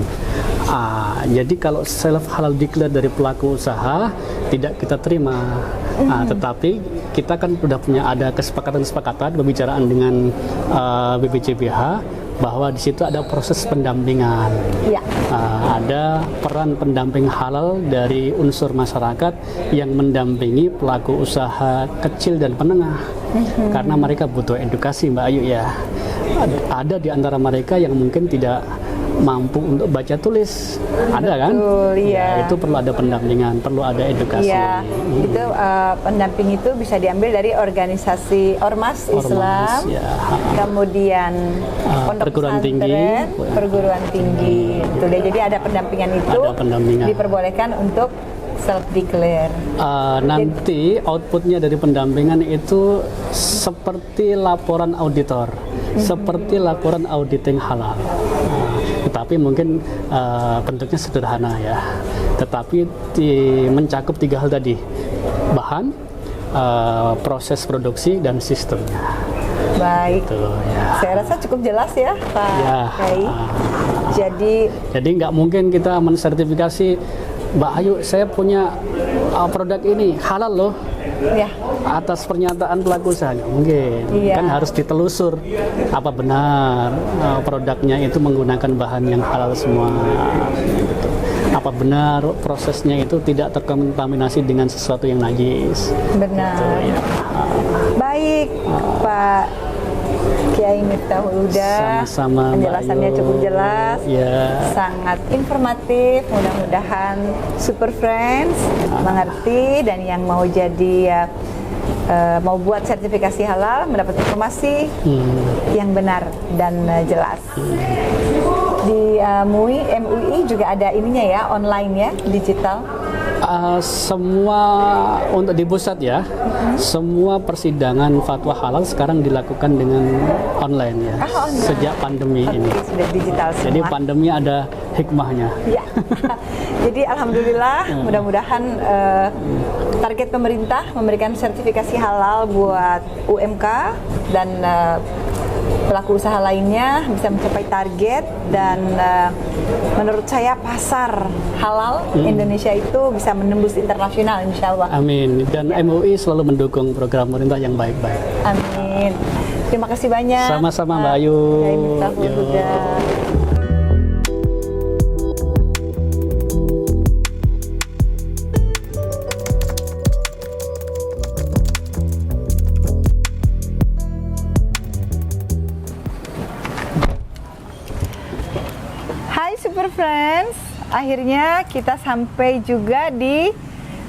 Jadi kalau self halal declare dari pelaku usaha tidak kita terima. Tetapi kita kan sudah punya ada kesepakatan pembicaraan dengan BPJBH bahwa di situ ada proses pendampingan. Ya. Ada peran pendamping halal dari unsur masyarakat yang mendampingi pelaku usaha kecil dan menengah, karena mereka butuh edukasi, Mbak Ayu ya. Ada di antara mereka yang mungkin tidak mampu untuk baca tulis, ada kan? Betul, iya. Ya, itu perlu ada pendampingan, perlu ada edukasi. Iya, itu pendamping itu bisa diambil dari organisasi ormas Islam, ya. Kemudian pondok perguruan tinggi, pesantren, perguruan tinggi. Itu deh. Jadi ada pendampingan itu, ada pendampingan. diperbolehkan untuk self declare. Nanti outputnya dari pendampingan itu seperti laporan auditor, seperti laporan auditing halal. Tetapi mungkin bentuknya sederhana ya. Tetapi mencakup 3 hal tadi: bahan, proses produksi, dan sistemnya. Baik. Gitu, ya. Saya rasa cukup jelas ya, Pak Ya. Kiai. Jadi nggak mungkin kita mensertifikasi, Mbak Ayu, saya punya produk ini halal loh, ya, atas pernyataan pelaku usaha. Nggak mungkin. Iya. Kan harus ditelusur apa benar produknya itu menggunakan bahan yang halal semua, gitu. Apa benar prosesnya itu tidak terkontaminasi dengan sesuatu yang najis. benar. Gitu, ya. Baik, Pak Kiai Miftahul Huda, Sama-sama, Mbak penjelasannya Ayu. cukup jelas, Ya. sangat informatif. Mudah-mudahan Super Friends mengerti, dan yang mau jadi mau buat sertifikasi halal mendapat informasi yang benar dan jelas. Di MUI juga ada ininya ya, online ya, digital. Semua untuk di pusat ya, semua persidangan fatwa halal sekarang dilakukan dengan online ya, online. sejak pandemi ini. Sudah digital semua. Jadi pandemi ada hikmahnya. Ya. Jadi alhamdulillah, mudah-mudahan target pemerintah memberikan sertifikasi halal buat UMK dan pelaku usaha lainnya bisa mencapai target, dan menurut saya pasar halal Indonesia itu bisa menembus internasional, insya Allah. Amin. Dan MUI selalu mendukung program pemerintah yang baik-baik. Amin. Terima kasih banyak. Sama-sama, Mbak Ayu. Kiai Miftahul Yo. Huda. Hai Super Friends, akhirnya kita sampai juga di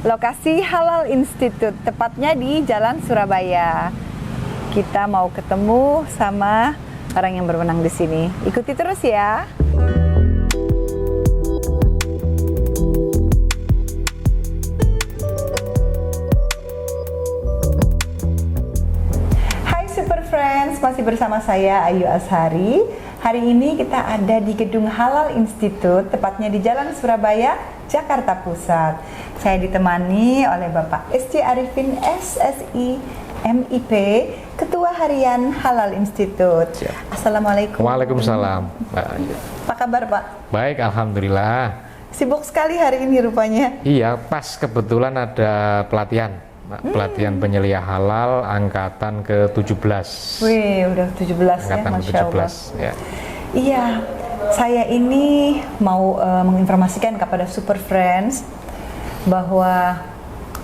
lokasi Halal Institute, tepatnya di Jalan Surabaya. Kita mau ketemu sama orang yang berwenang di sini. Ikuti terus ya. Hai Super Friends, masih bersama saya Ayu Ashari. Hari ini kita ada di Gedung Halal Institute, tepatnya di Jalan Surabaya, Jakarta Pusat. Saya ditemani oleh Bapak S.C. Arifin, SSI, MIP, Ketua Harian Halal Institute. Siap. Assalamualaikum. Waalaikumsalam. Apa kabar Pak? Baik, alhamdulillah. Sibuk sekali hari ini rupanya. Iya, pas kebetulan ada pelatihan. Pelatihan penyelia halal angkatan ke-17. Wih, udah 17 Angkatan ya, Masya Allah. ke-17 ya. Iya, saya ini mau menginformasikan kepada Super Friends bahwa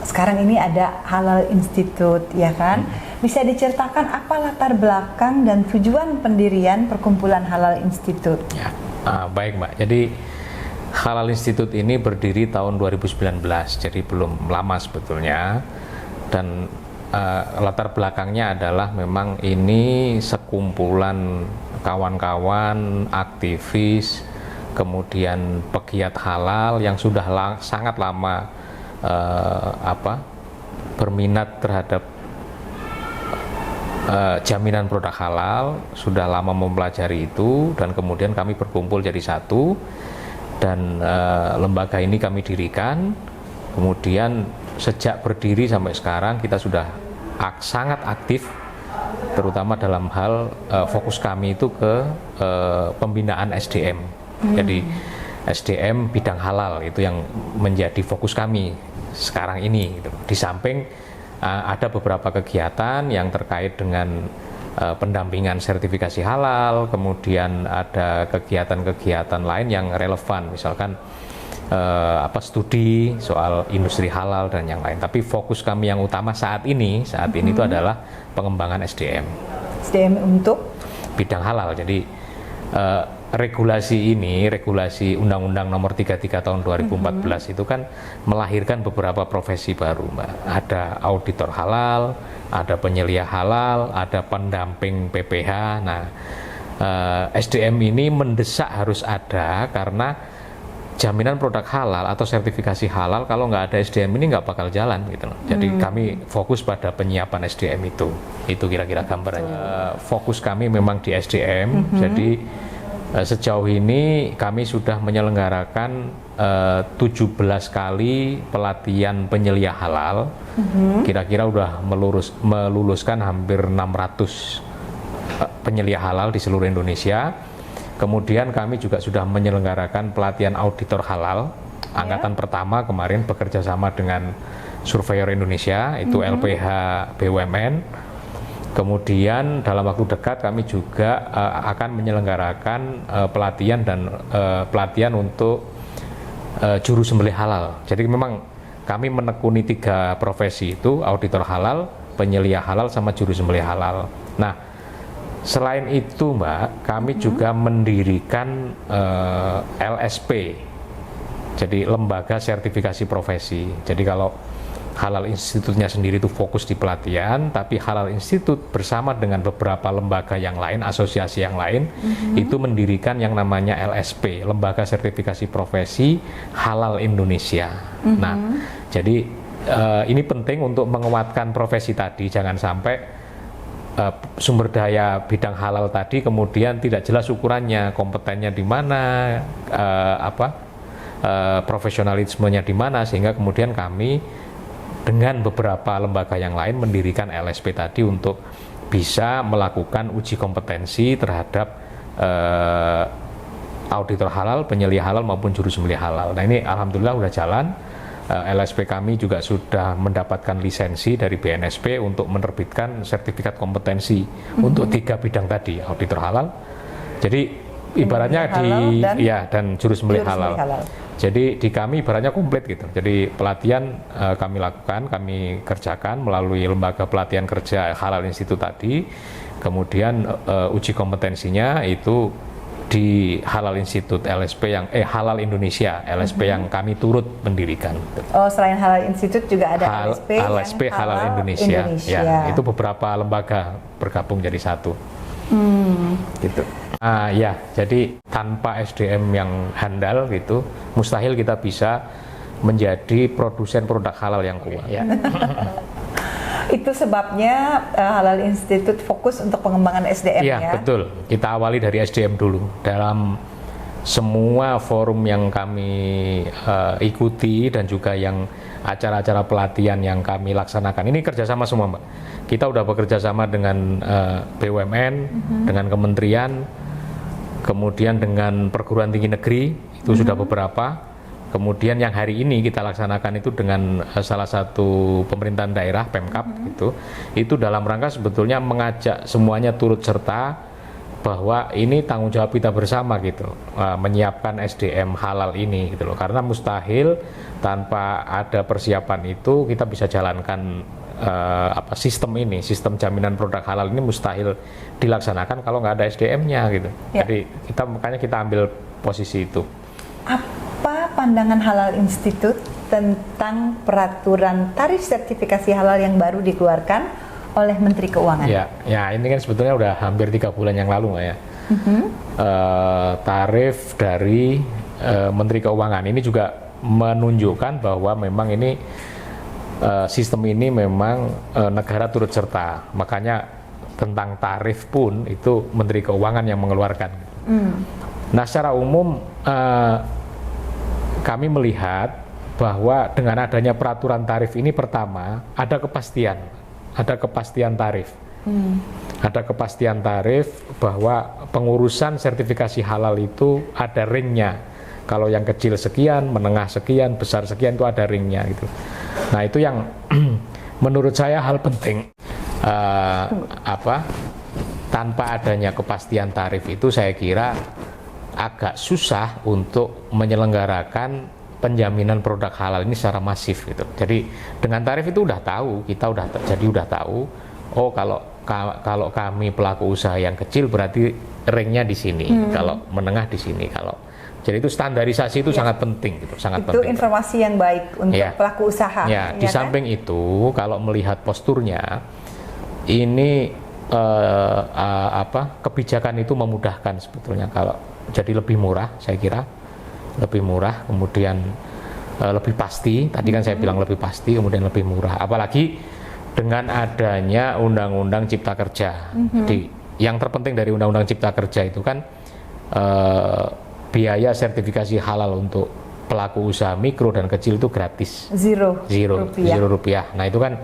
sekarang ini ada Halal Institute, ya kan? Bisa diceritakan apa latar belakang dan tujuan pendirian Perkumpulan Halal Institute? Ya. Baik Mbak, jadi Halal Institute ini berdiri tahun 2019, jadi belum lama sebetulnya. Dan latar belakangnya adalah memang ini sekumpulan kawan-kawan, aktivis, kemudian pegiat halal yang sudah sangat lama berminat terhadap jaminan produk halal, sudah lama mempelajari itu, dan kemudian kami berkumpul jadi satu, dan lembaga ini kami dirikan. Kemudian sejak berdiri sampai sekarang kita sudah sangat aktif, terutama dalam hal fokus kami itu ke pembinaan SDM. Jadi SDM bidang halal itu yang menjadi fokus kami sekarang ini gitu. Di samping ada beberapa kegiatan yang terkait dengan pendampingan sertifikasi halal, kemudian ada kegiatan-kegiatan lain yang relevan, misalkan studi soal industri halal dan yang lain. Tapi fokus kami yang utama saat ini itu adalah pengembangan SDM. SDM untuk bidang halal. Jadi regulasi Undang-Undang Nomor 33 tahun 2014 itu kan melahirkan beberapa profesi baru, Mbak. Ada auditor halal, ada penyelia halal, ada pendamping PPH. Nah, SDM ini mendesak harus ada karena jaminan produk halal atau sertifikasi halal kalau nggak ada SDM ini nggak bakal jalan gitu loh. Jadi kami fokus pada penyiapan SDM itu kira-kira gambarannya. Fokus kami memang di SDM. Jadi sejauh ini kami sudah menyelenggarakan 17 kali pelatihan penyelia halal. Kira-kira udah meluluskan hampir 600 penyelia halal di seluruh Indonesia. Kemudian kami juga sudah menyelenggarakan pelatihan auditor halal angkatan pertama kemarin, bekerja sama dengan Surveyor Indonesia, itu LPH BUMN. Kemudian dalam waktu dekat kami juga akan menyelenggarakan pelatihan untuk juru sembelih halal. Jadi memang kami menekuni 3 profesi itu, auditor halal, penyelia halal, sama juru sembelih halal. Nah, selain itu Mbak, kami juga mendirikan LSP, jadi lembaga sertifikasi profesi. Jadi kalau Halal Institute-nya sendiri itu fokus di pelatihan, tapi Halal Institute bersama dengan beberapa lembaga yang lain, asosiasi yang lain, itu mendirikan yang namanya LSP, Lembaga Sertifikasi Profesi Halal Indonesia. Nah, jadi ini penting untuk menguatkan profesi tadi, jangan sampai sumber daya bidang halal tadi kemudian tidak jelas ukurannya, kompetennya di mana, profesionalismenya di mana, sehingga kemudian kami dengan beberapa lembaga yang lain mendirikan LSP tadi untuk bisa melakukan uji kompetensi terhadap auditor halal, penyelia halal maupun juru sembelih halal. Nah, ini alhamdulillah udah jalan. LSP kami juga sudah mendapatkan lisensi dari BNSP untuk menerbitkan sertifikat kompetensi untuk 3 bidang tadi, auditor halal. Jadi ibaratnya dan juru sembelih halal. Jadi di kami ibaratnya komplit gitu. Jadi pelatihan kami lakukan, kami kerjakan melalui lembaga pelatihan kerja Halal Institute tadi. Kemudian uji kompetensinya itu di Halal Institute LSP yang Halal Indonesia LSP yang kami turut mendirikan. Oh, selain Halal Institute juga ada LSP Halal Indonesia. Ya, itu beberapa lembaga bergabung jadi satu. Gitu. Ya, jadi tanpa SDM yang handal gitu, mustahil kita bisa menjadi produsen produk halal yang kuat. Ya. Itu sebabnya Halal Institute fokus untuk pengembangan SDM Iya, ya. betul. Kita awali dari SDM dulu. Dalam semua forum yang kami ikuti dan juga yang acara-acara pelatihan yang kami laksanakan, ini kerjasama semua, Mbak. Kita udah bekerja sama dengan BUMN, dengan kementerian, kemudian dengan perguruan tinggi negeri, itu sudah beberapa. Kemudian yang hari ini kita laksanakan itu dengan salah satu pemerintahan daerah, Pemkab, itu dalam rangka sebetulnya mengajak semuanya turut serta bahwa ini tanggung jawab kita bersama gitu, menyiapkan SDM halal ini gitu loh. Karena mustahil tanpa ada persiapan itu kita bisa jalankan sistem ini, sistem jaminan produk halal ini mustahil dilaksanakan kalau nggak ada SDM-nya gitu. Ya. Jadi makanya kita ambil posisi itu. Apa pandangan Halal Institute tentang peraturan tarif sertifikasi halal yang baru dikeluarkan oleh Menteri Keuangan? Ya ini kan sebetulnya udah hampir 3 bulan yang lalu, Mbak, ya. Tarif dari Menteri Keuangan ini juga menunjukkan bahwa memang ini sistem ini memang negara turut serta. Makanya tentang tarif pun itu Menteri Keuangan yang mengeluarkan. Nah, secara umum kami melihat bahwa dengan adanya peraturan tarif ini, pertama ada kepastian tarif. Ada kepastian tarif bahwa pengurusan sertifikasi halal itu ada ringnya. Kalau yang kecil sekian, menengah sekian, besar sekian, itu ada ringnya gitu. Nah, itu yang menurut saya hal penting. Tanpa adanya kepastian tarif itu saya kira agak susah untuk menyelenggarakan penjaminan produk halal ini secara masif gitu. Jadi dengan tarif itu kita udah tahu. Oh, kalau kami pelaku usaha yang kecil berarti ringnya di sini. Kalau menengah di sini. Jadi itu standarisasi itu sangat penting gitu, sangat penting. Itu informasi yang baik untuk pelaku usaha. Ya, di samping itu kalau melihat posturnya ini kebijakan itu memudahkan sebetulnya, kalau jadi lebih murah, saya kira lebih murah, kemudian lebih pasti. Tadi kan saya bilang lebih pasti, kemudian lebih murah. Apalagi dengan adanya Undang-Undang Cipta Kerja. Yang terpenting dari Undang-Undang Cipta Kerja itu kan biaya sertifikasi halal untuk pelaku usaha mikro dan kecil itu gratis. Zero rupiah. Nah, itu kan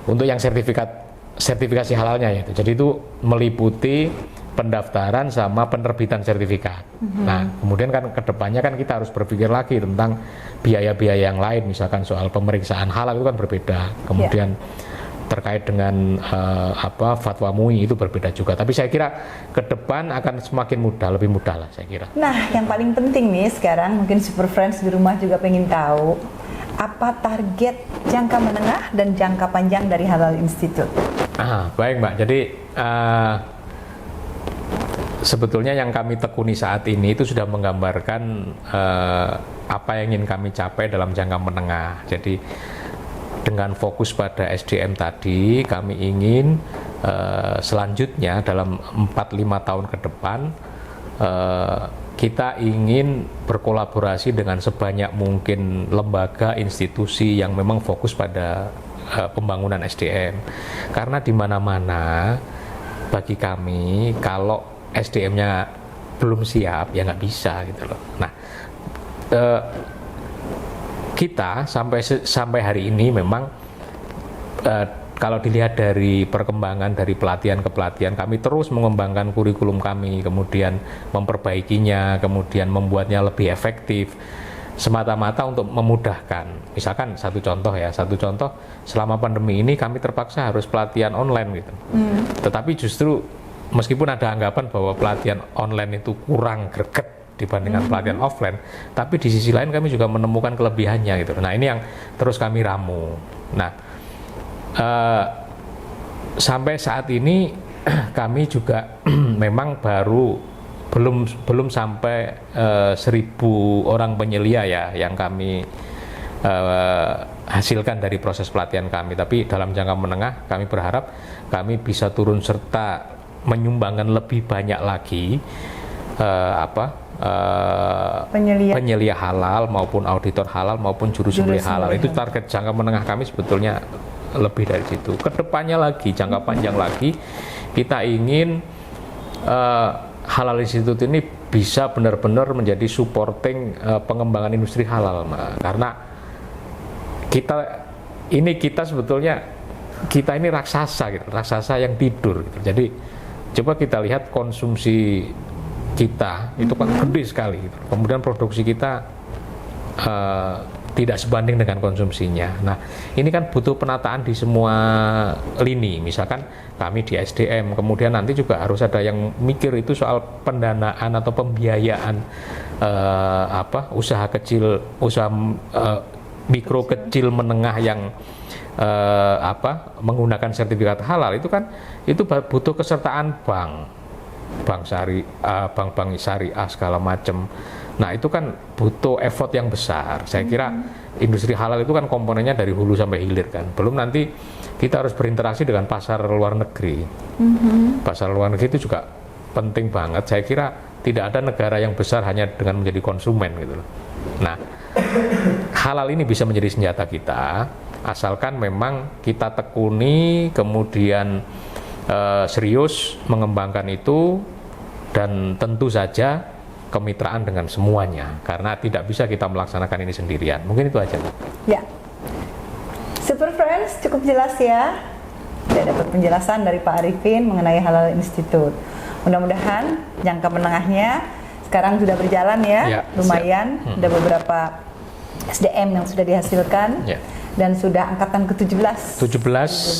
untuk yang sertifikasi halalnya itu. Jadi itu meliputi pendaftaran sama penerbitan sertifikat. Nah, kemudian kan kedepannya kan kita harus berpikir lagi tentang biaya-biaya yang lain, misalkan soal pemeriksaan halal itu kan berbeda. Kemudian terkait dengan fatwa MUI itu berbeda juga. Tapi saya kira ke depan akan semakin mudah, lebih mudah lah saya kira. Nah, yang paling penting nih sekarang, mungkin Super Friends di rumah juga pengen tahu apa target jangka menengah dan jangka panjang dari Halal Institute. Baik, Mbak. Jadi sebetulnya yang kami tekuni saat ini itu sudah menggambarkan apa yang ingin kami capai dalam jangka menengah. Jadi dengan fokus pada SDM tadi, kami ingin selanjutnya dalam 4-5 tahun ke depan kita ingin berkolaborasi dengan sebanyak mungkin lembaga, institusi yang memang fokus pada pembangunan SDM. Karena di mana-mana bagi kami kalau SDM-nya belum siap ya nggak bisa gitu loh. Nah, kita sampai hari ini memang kalau dilihat dari perkembangan dari pelatihan ke pelatihan, kami terus mengembangkan kurikulum kami, kemudian memperbaikinya, kemudian membuatnya lebih efektif, semata-mata untuk memudahkan. Misalkan satu contoh, selama pandemi ini kami terpaksa harus pelatihan online gitu. Tetapi justru meskipun ada anggapan bahwa pelatihan online itu kurang greget dibandingkan pelatihan offline, tapi di sisi lain kami juga menemukan kelebihannya gitu. Nah, ini yang terus kami ramu. Nah, sampai saat ini kami juga memang belum sampai 1.000 orang penyelia ya yang kami hasilkan dari proses pelatihan kami. Tapi dalam jangka menengah kami berharap kami bisa turun serta menyumbangkan lebih banyak lagi penyelia halal maupun auditor halal maupun juru sembelih halal. Itu target jangka menengah kami sebetulnya lebih dari situ. Kedepannya lagi, jangka panjang lagi, kita ingin Halal Institute ini bisa benar-benar menjadi supporting pengembangan industri halal, Mbak. Karena kita sebetulnya ini raksasa gitu, raksasa yang tidur gitu. Jadi coba kita lihat konsumsi kita itu kan gede sekali gitu. Kemudian produksi kita tidak sebanding dengan konsumsinya. Nah, ini kan butuh penataan di semua lini. Misalkan kami di SDM, kemudian nanti juga harus ada yang mikir itu soal pendanaan atau pembiayaan usaha kecil, usaha mikro kecil menengah yang menggunakan sertifikat halal itu kan itu butuh kesertaan bank syariah segala macam. Nah, itu kan butuh effort yang besar. Saya kira industri halal itu kan komponennya dari hulu sampai hilir kan. Belum nanti kita harus berinteraksi dengan pasar luar negeri. Pasar luar negeri itu juga penting banget. Saya kira tidak ada negara yang besar hanya dengan menjadi konsumen gitu loh. Nah, halal ini bisa menjadi senjata kita asalkan memang kita tekuni, kemudian serius mengembangkan itu, dan tentu saja kemitraan dengan semuanya, karena tidak bisa kita melaksanakan ini sendirian. Mungkin itu aja. Ya, Super Friends, cukup jelas ya. Sudah dapat penjelasan dari Pak Arifin mengenai Halal Institute. Mudah-mudahan jangka menengahnya sekarang sudah berjalan ya, lumayan. Ada beberapa SDM yang sudah dihasilkan. Dan sudah angkatan ke-17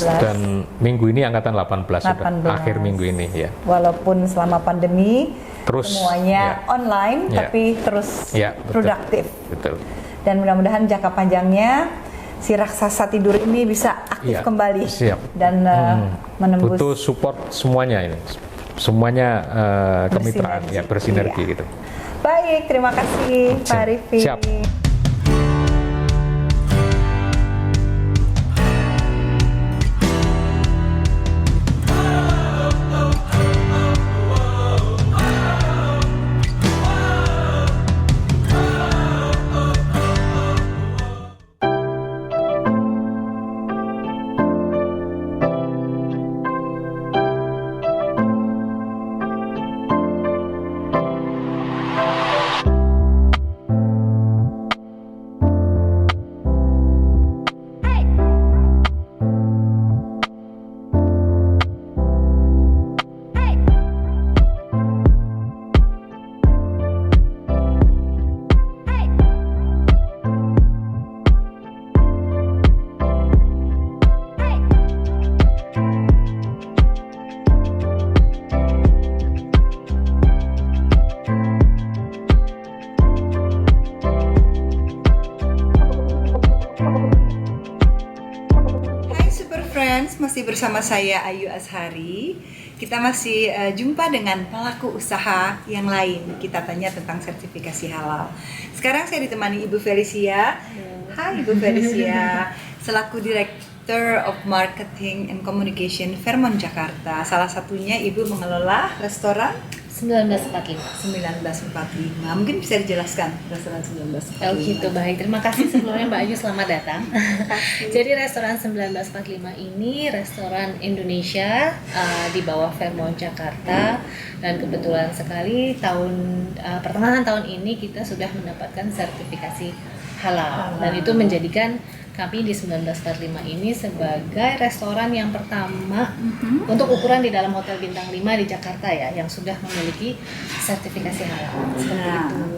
dan minggu ini angkatan 18. Sudah akhir minggu ini ya. Walaupun selama pandemi terus semuanya online tapi terus produktif. Betul. Dan mudah-mudahan jangka panjangnya si raksasa tidur ini bisa aktif kembali dan menembus. Butuh support semuanya ini. Semuanya kemitraan bersinergi gitu. Baik, terima kasih Pak Arifin. Siap. Masih bersama saya Ayu Azhari. Kita masih jumpa dengan pelaku usaha yang lain. Kita tanya tentang sertifikasi halal. Sekarang saya ditemani Ibu Felicia. Hai Ibu Felicia, selaku Director of Marketing and Communication Fairmont Jakarta. Salah satunya Ibu mengelola restoran 1945. Mungkin bisa dijelaskan restoran 1945. Oh gitu, baik. Terima kasih sebelumnya Mbak Ayu, selamat datang. Jadi restoran 1945 ini restoran Indonesia di bawah Fairmont Jakarta, dan kebetulan sekali pertengahan tahun ini kita sudah mendapatkan sertifikasi halal, dan itu menjadikan kami di 1945 ini sebagai restoran yang pertama untuk ukuran di dalam hotel bintang 5 di Jakarta ya, yang sudah memiliki sertifikasi halal.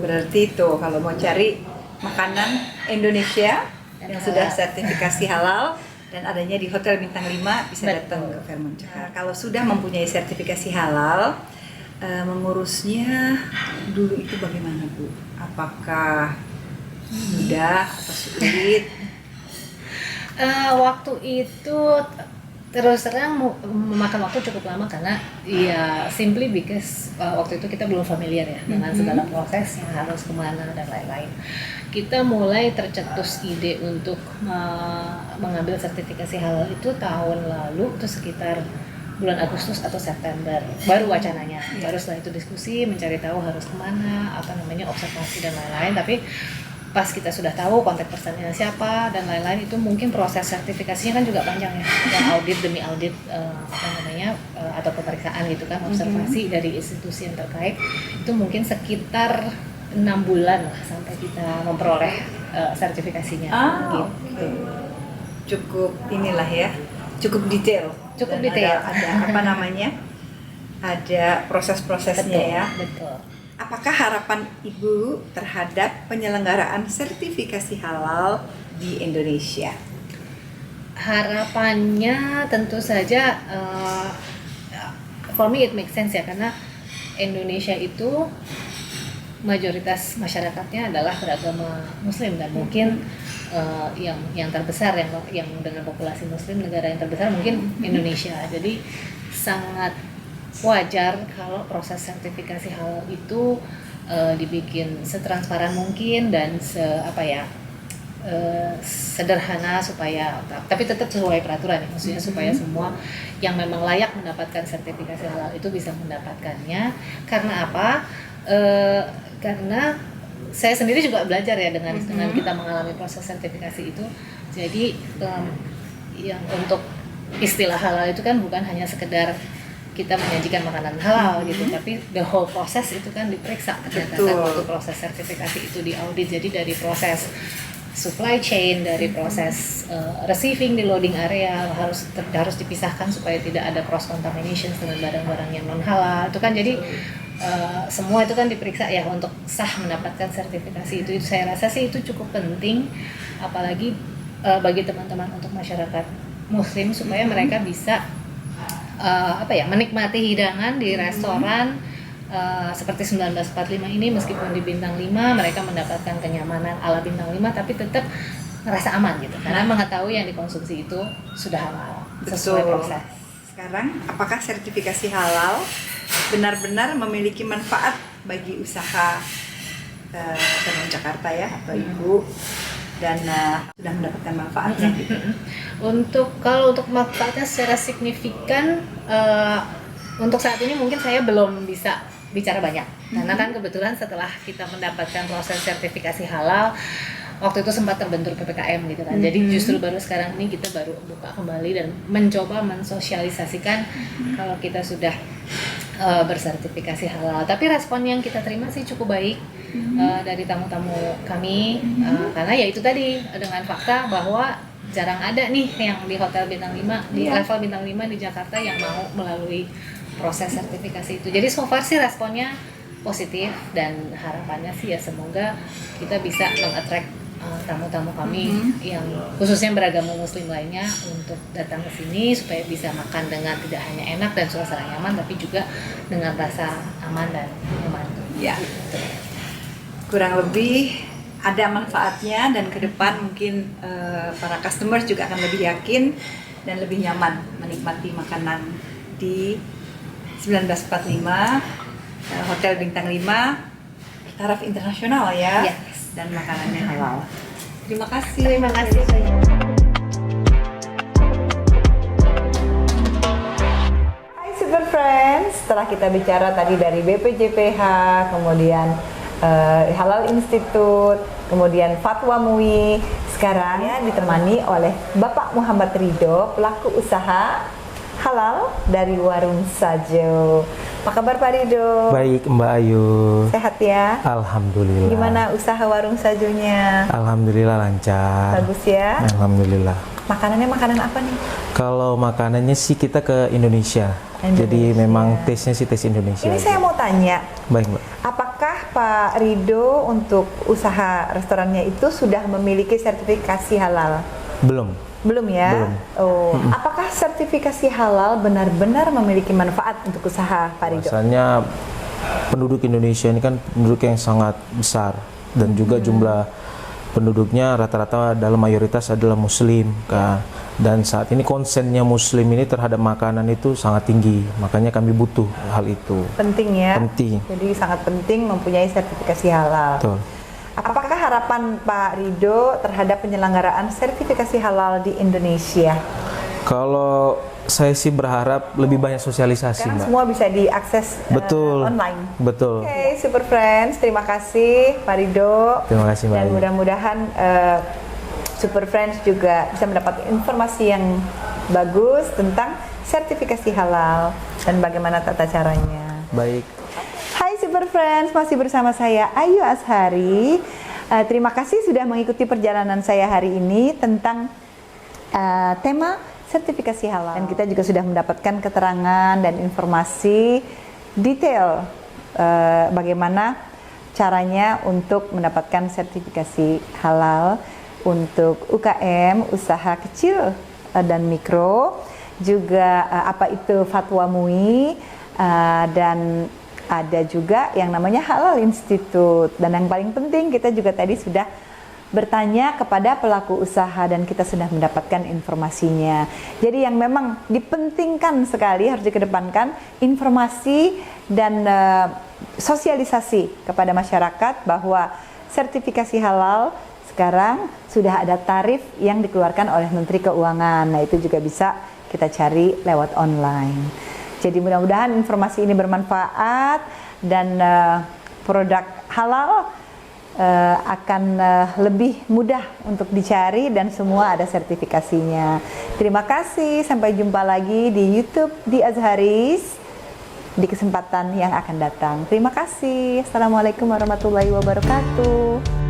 Berarti itu kalau mau cari makanan Indonesia yang sudah sertifikasi halal dan adanya di hotel bintang 5 bisa datang ke Fairmont Jakarta. Kalau sudah mempunyai sertifikasi halal, mengurusnya dulu itu bagaimana Bu? Apakah mudah atau sulit? Waktu itu terus terang memakan waktu cukup lama karena ya simply because waktu itu kita belum familiar ya dengan segala prosesnya, harus kemana dan lain-lain. Kita mulai tercetus ide untuk mengambil sertifikasi halal itu tahun lalu, itu sekitar bulan Agustus atau September baru wacananya. Baru setelah itu diskusi, mencari tahu harus kemana, observasi dan lain-lain. Tapi pas kita sudah tahu kontak personnya siapa dan lain-lain, itu mungkin proses sertifikasinya kan juga panjang ya, audit demi audit atau pemeriksaan gitu kan, observasi dari institusi yang terkait, itu mungkin sekitar 6 bulan lah sampai kita memperoleh sertifikasinya. Gitu. Cukup inilah ya, cukup detail. Cukup Dan detail. Ada apa namanya? Ada proses-prosesnya ya. Betul. Apakah harapan Ibu terhadap penyelenggaraan sertifikasi halal di Indonesia? Harapannya tentu saja, for me it makes sense ya, karena Indonesia itu mayoritas masyarakatnya adalah beragama Muslim, dan mungkin yang terbesar yang dengan populasi Muslim, negara yang terbesar mungkin Indonesia. Jadi sangat wajar kalau proses sertifikasi halal itu dibikin setransparan mungkin dan sederhana, supaya tapi tetap sesuai peraturan ya, maksudnya supaya semua yang memang layak mendapatkan sertifikasi halal itu bisa mendapatkannya. Karena apa? Karena saya sendiri juga belajar ya dengan kita mengalami proses sertifikasi itu. Jadi yang untuk istilah halal itu kan bukan hanya sekedar kita menyajikan makanan halal gitu, tapi the whole proses itu kan diperiksa ternyata kan waktu proses sertifikasi itu diaudit. Jadi dari proses supply chain, dari proses receiving di loading area harus dipisahkan supaya tidak ada cross contamination dengan barang-barang yang non halal itu kan. Jadi semua itu kan diperiksa ya untuk sah mendapatkan sertifikasi itu. Saya rasa sih itu cukup penting, apalagi bagi teman-teman untuk masyarakat Muslim, supaya mereka bisa menikmati hidangan di restoran seperti 1945 ini. Meskipun di bintang 5 mereka mendapatkan kenyamanan ala bintang 5, tapi tetap merasa aman gitu, karena mengetahui yang dikonsumsi itu sudah halal sesuai proses. Sekarang, apakah sertifikasi halal benar-benar memiliki manfaat bagi usaha Fermon Jakarta ya, atau Ibu, dan sudah mendapatkan manfaatnya gitu? Kalau untuk manfaatnya secara signifikan, untuk saat ini mungkin saya belum bisa bicara banyak, karena kan kebetulan setelah kita mendapatkan proses sertifikasi halal, waktu itu sempat terbentur PPKM gitu kan. Jadi justru baru sekarang ini kita baru buka kembali dan mencoba mensosialisasikan kalau kita sudah bersertifikasi halal. Tapi respon yang kita terima sih cukup baik dari tamu-tamu kami, karena ya itu tadi, dengan fakta bahwa jarang ada nih yang di hotel bintang 5, di level bintang 5 di Jakarta yang mau melalui proses sertifikasi itu. Jadi so far sih responnya positif, dan harapannya sih ya semoga kita bisa meng-attract tamu-tamu kami yang khususnya beragama Muslim lainnya untuk datang ke sini supaya bisa makan dengan tidak hanya enak dan suasana nyaman, tapi juga dengan rasa aman dan nyaman. Ya, kurang lebih ada manfaatnya, dan ke depan mungkin para customers juga akan lebih yakin dan lebih nyaman menikmati makanan di 1945 Hotel Bintang 5 taraf internasional ya. Yes. Dan makanannya halal. Terima kasih. Terima kasih. Hai Super Friends, setelah kita bicara tadi dari BPJPH, kemudian Halal Institute, kemudian Fatwa MUI, sekarang ya ditemani oleh Bapak Muhammad Ridho, pelaku usaha halal dari Warung Sajo. Apa kabar Pak Ridho? Baik Mbak Ayu. Sehat ya? Alhamdulillah. Gimana usaha Warung Sajonya? Alhamdulillah lancar. Bagus ya? Alhamdulillah. Makanannya makanan apa nih? Kalau makanannya sih kita ke Indonesia. Jadi memang taste-nya sih taste Indonesia. Ini saya mau tanya, Baik Mbak. apakah Pak Ridho untuk usaha restorannya itu sudah memiliki sertifikasi halal? Belum. Belum ya? Belum. Oh, apakah sertifikasi halal benar-benar memiliki manfaat untuk usaha Pak Ridho? Biasanya penduduk Indonesia ini kan penduduk yang sangat besar, dan juga jumlah penduduknya rata-rata dalam mayoritas adalah Muslim kan. Dan saat ini konsennya Muslim ini terhadap makanan itu sangat tinggi, makanya kami butuh hal itu. Penting ya? Penting. Jadi sangat penting mempunyai sertifikasi halal. Betul. Apakah harapan Pak Ridho terhadap penyelenggaraan sertifikasi halal di Indonesia? Kalau saya sih berharap lebih banyak sosialisasi, Sekarang Mbak. semua bisa diakses Betul. online. Betul. Oke, Super Friends, terima kasih Pak Rido. Terima kasih, Mbak Dan Ayu. mudah-mudahan Super Friends juga bisa mendapat informasi yang bagus tentang sertifikasi halal dan bagaimana tata caranya. Baik. Hai Super Friends, masih bersama saya Ayu Azhari. Terima kasih sudah mengikuti perjalanan saya hari ini tentang tema sertifikasi halal. Dan kita juga sudah mendapatkan keterangan dan informasi detail bagaimana caranya untuk mendapatkan sertifikasi halal untuk UKM, usaha kecil dan mikro, juga apa itu fatwa MUI, dan ada juga yang namanya Halal Institute. Dan yang paling penting kita juga tadi sudah bertanya kepada pelaku usaha dan kita sudah mendapatkan informasinya. Jadi yang memang dipentingkan sekali harus dikedepankan informasi dan sosialisasi kepada masyarakat bahwa sertifikasi halal sekarang sudah ada tarif yang dikeluarkan oleh Menteri Keuangan. Nah, itu juga bisa kita cari lewat online. Jadi mudah-mudahan informasi ini bermanfaat dan produk halal akan lebih mudah untuk dicari dan semua ada sertifikasinya. Terima kasih, sampai jumpa lagi di YouTube di Azharis di kesempatan yang akan datang. Terima kasih. Assalamualaikum warahmatullahi wabarakatuh.